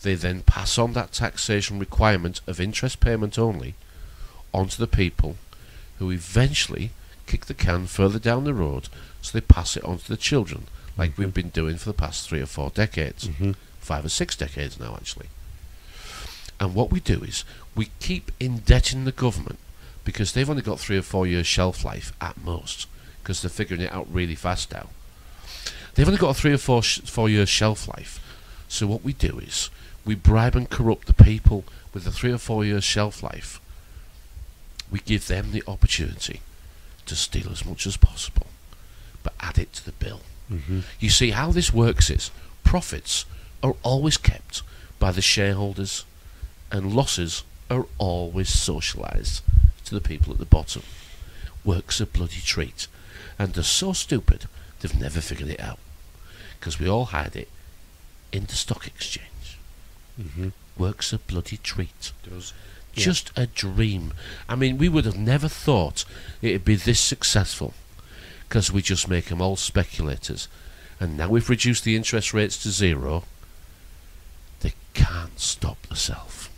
They then pass on that taxation requirement of interest payment only onto the people, who eventually kick the can further down the road, so they pass it on to the children, like we've been doing for the past 3 or 4 decades, 5 or 6 decades now actually. And what we do is we keep indebting the government, because they've only got 3 or 4 years shelf life at most, because they're figuring it out really fast now. They've only got a 3 or 4 years shelf life. So what we do is we bribe and corrupt the people with the 3 or 4 years shelf life. We give them the opportunity to steal as much as possible, but add it to the bill. You see, how this works is profits are always kept by the shareholders, and losses are always socialised to the people at the bottom. Work's a bloody treat, and they're so stupid they've never figured it out, because we all hide it in the stock exchange. Work's a bloody treat. Just a dream. I mean, we would have never thought it'd be this successful, because we just make them all speculators, and now we've reduced the interest rates to 0. They can't stop themselves,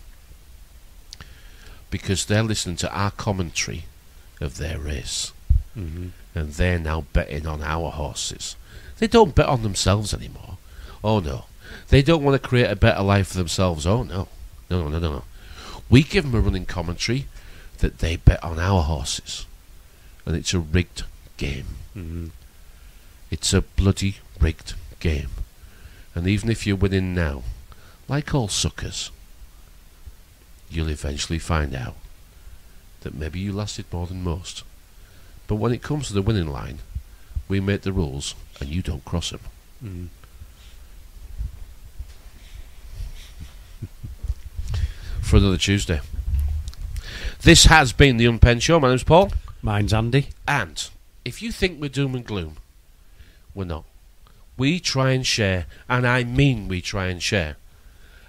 because they're listening to our commentary of their race, and they're now betting on our horses. They don't bet on themselves anymore. Oh no. They don't want to create a better life for themselves. Oh no. No. We give them a running commentary that they bet on our horses, and it's a rigged game. It's a bloody rigged game. And even if you're winning now, like all suckers, you'll eventually find out that maybe you lasted more than most. But when it comes to the winning line, we make the rules and you don't cross them. for another Tuesday. This has been the Unpenned Show. My name's Paul. Mine's Andy. And if you think we're doom and gloom, we're not. We try and share, and I mean we try and share,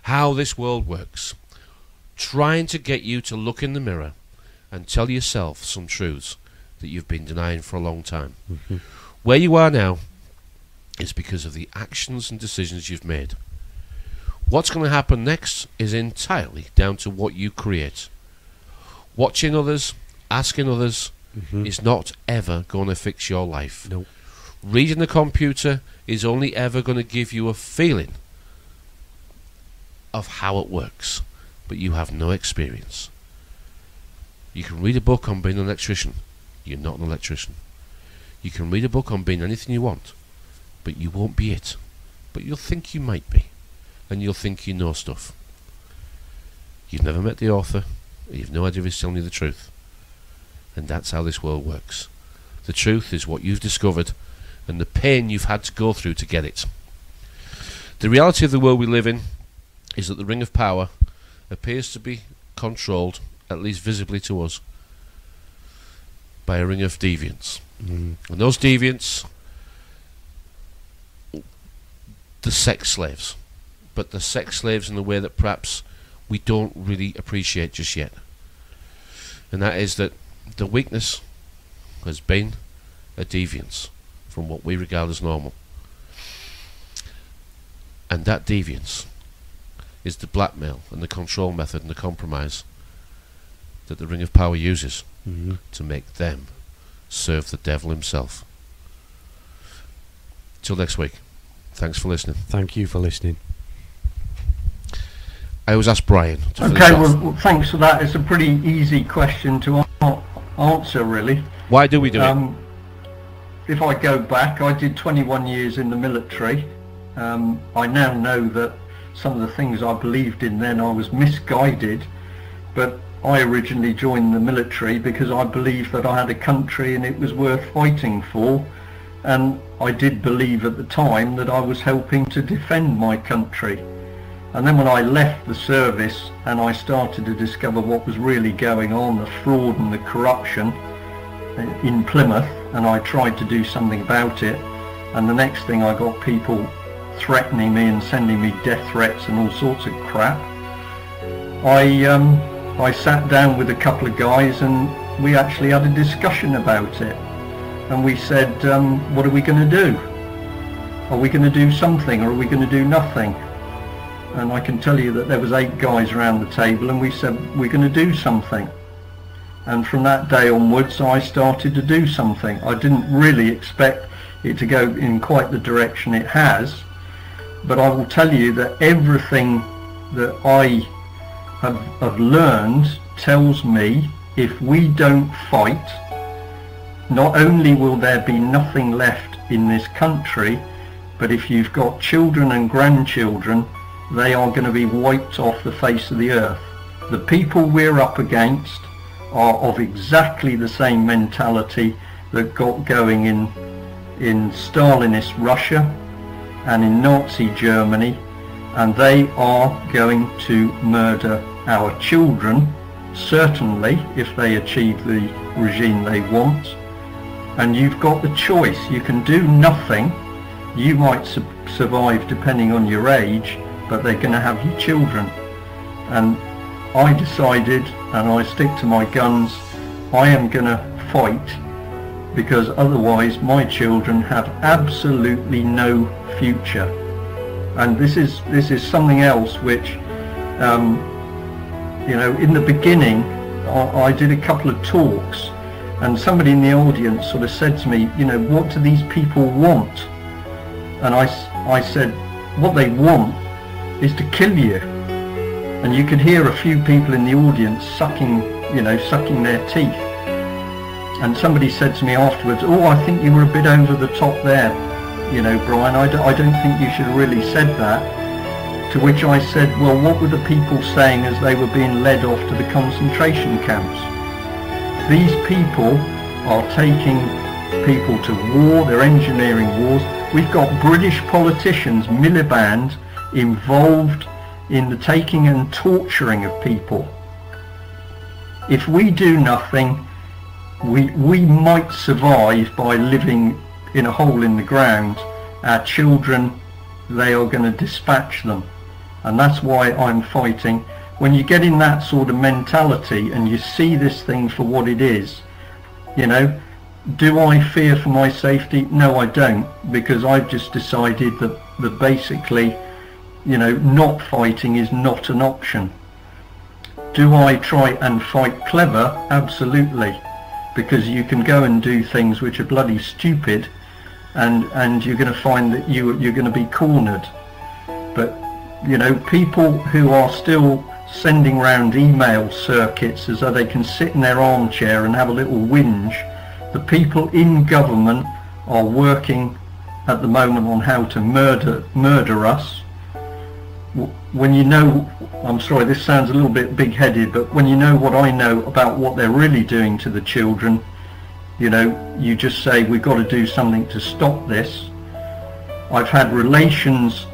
how this world works. Trying to get you to look in the mirror and tell yourself some truths that you've been denying for a long time. Mm-hmm. Where you are now is because of the actions and decisions you've made. What's going to happen next is entirely down to what you create. Watching others, asking others, is not ever going to fix your life. Nope. Reading the computer is only ever going to give you a feeling of how it works, but you have no experience. You can read a book on being an electrician. You're not an electrician. You can read a book on being anything you want, but you won't be it. But you'll think you might be, and you'll think you know stuff. You've never met the author, you've no idea if he's telling you the truth. And that's how this world works. The truth is what you've discovered, and the pain you've had to go through to get it. The reality of the world we live in is that the ring of power appears to be controlled, at least visibly to us, by a ring of deviants. And those deviants, the sex slaves, but the sex slaves in the way that perhaps we don't really appreciate just yet. And that is that the weakness has been a deviance from what we regard as normal. And that deviance is the blackmail and the control method and the compromise that the ring of power uses to make them serve the devil himself. Till next week, thanks for listening. Thank you for listening. I always ask Brian to okay, well, thanks for that. It's a pretty easy question to answer, really. Why do we do it? If I go back, I did 21 years in the military. I now know that some of the things I believed in then, I was misguided, but I originally joined the military because I believed that I had a country and it was worth fighting for, and I did believe at the time that I was helping to defend my country. And then when I left the service and I started to discover what was really going on, the fraud and the corruption in Plymouth, and I tried to do something about it, and the next thing I got people threatening me and sending me death threats and all sorts of crap. I sat down with a couple of guys and we actually had a discussion about it, and we said, what are we going to do? Are we going to do something, or are we going to do nothing? And I can tell you that there was 8 guys around the table, and we said we're going to do something. And from that day onwards I started to do something. I didn't really expect it to go in quite the direction it has, but I will tell you that everything that I have learned tells me if we don't fight, not only will there be nothing left in this country, but if you've got children and grandchildren, they are going to be wiped off the face of the earth. The people we're up against are of exactly the same mentality that got going in Stalinist Russia and in Nazi Germany, and they are going to murder our children, certainly, if they achieve the regime they want. And you've got the choice. You can do nothing. You might survive depending on your age, but they're going to have your children. And I decided, and I stick to my guns, I am going to fight, because otherwise my children have absolutely no future. And this is something else which, you know, in the beginning I did a couple of talks, and somebody in the audience sort of said to me, you know, what do these people want? And I said, what they want is to kill you. And you could hear a few people in the audience sucking their teeth. And somebody said to me afterwards, oh, I think you were a bit over the top there, you know, Brian, I don't think you should have really said that. To which I said, well, what were the people saying as they were being led off to the concentration camps? These people are taking people to war, they're engineering wars. We've got British politicians, Miliband, involved in the taking and torturing of people. If we do nothing, we might survive by living in a hole in the ground. Our children, they are going to dispatch them. And that's why I'm fighting. When you get in that sort of mentality and you see this thing for what it is, you know, do I fear for my safety? No, I don't, because I've just decided that basically, you know, not fighting is not an option. Do I try and fight clever? Absolutely, because you can go and do things which are bloody stupid, and you're going to find that you're going to be cornered. But, you know, people who are still sending round email circuits as though they can sit in their armchair and have a little whinge, the people in government are working at the moment on how to murder us. When you know, I'm sorry, this sounds a little bit big-headed, but when you know what I know about what they're really doing to the children, you know, you just say we've got to do something to stop this. I've had relations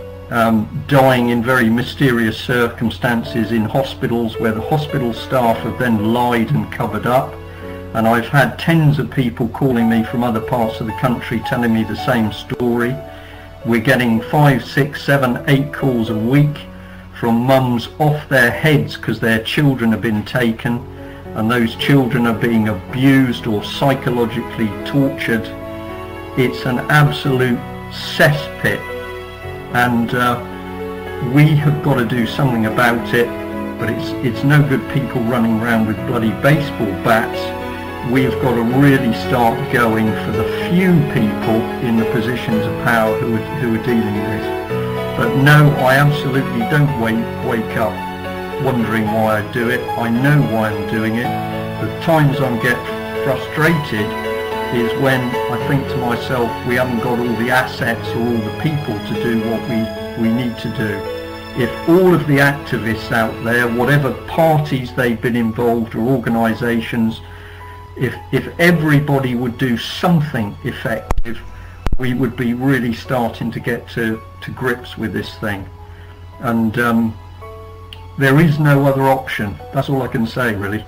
dying in very mysterious circumstances in hospitals where the hospital staff have then lied and covered up. And I've had tens of people calling me from other parts of the country telling me the same story. We're getting 5, 6, 7, 8 calls a week from mums off their heads because their children have been taken, and those children are being abused or psychologically tortured. It's an absolute cesspit, and we have got to do something about it. But it's no good people running around with bloody baseball bats. We've got to really start going for the few people in the positions of power who are dealing with this. But no, I absolutely don't wake up wondering why I do it. I know why I'm doing it. The times I get frustrated is when I think to myself, we haven't got all the assets or all the people to do what we need to do. If all of the activists out there, whatever parties they've been involved or organisations, if everybody would do something effective, we would be really starting to get to grips with this thing. And there is no other option. That's all I can say, really.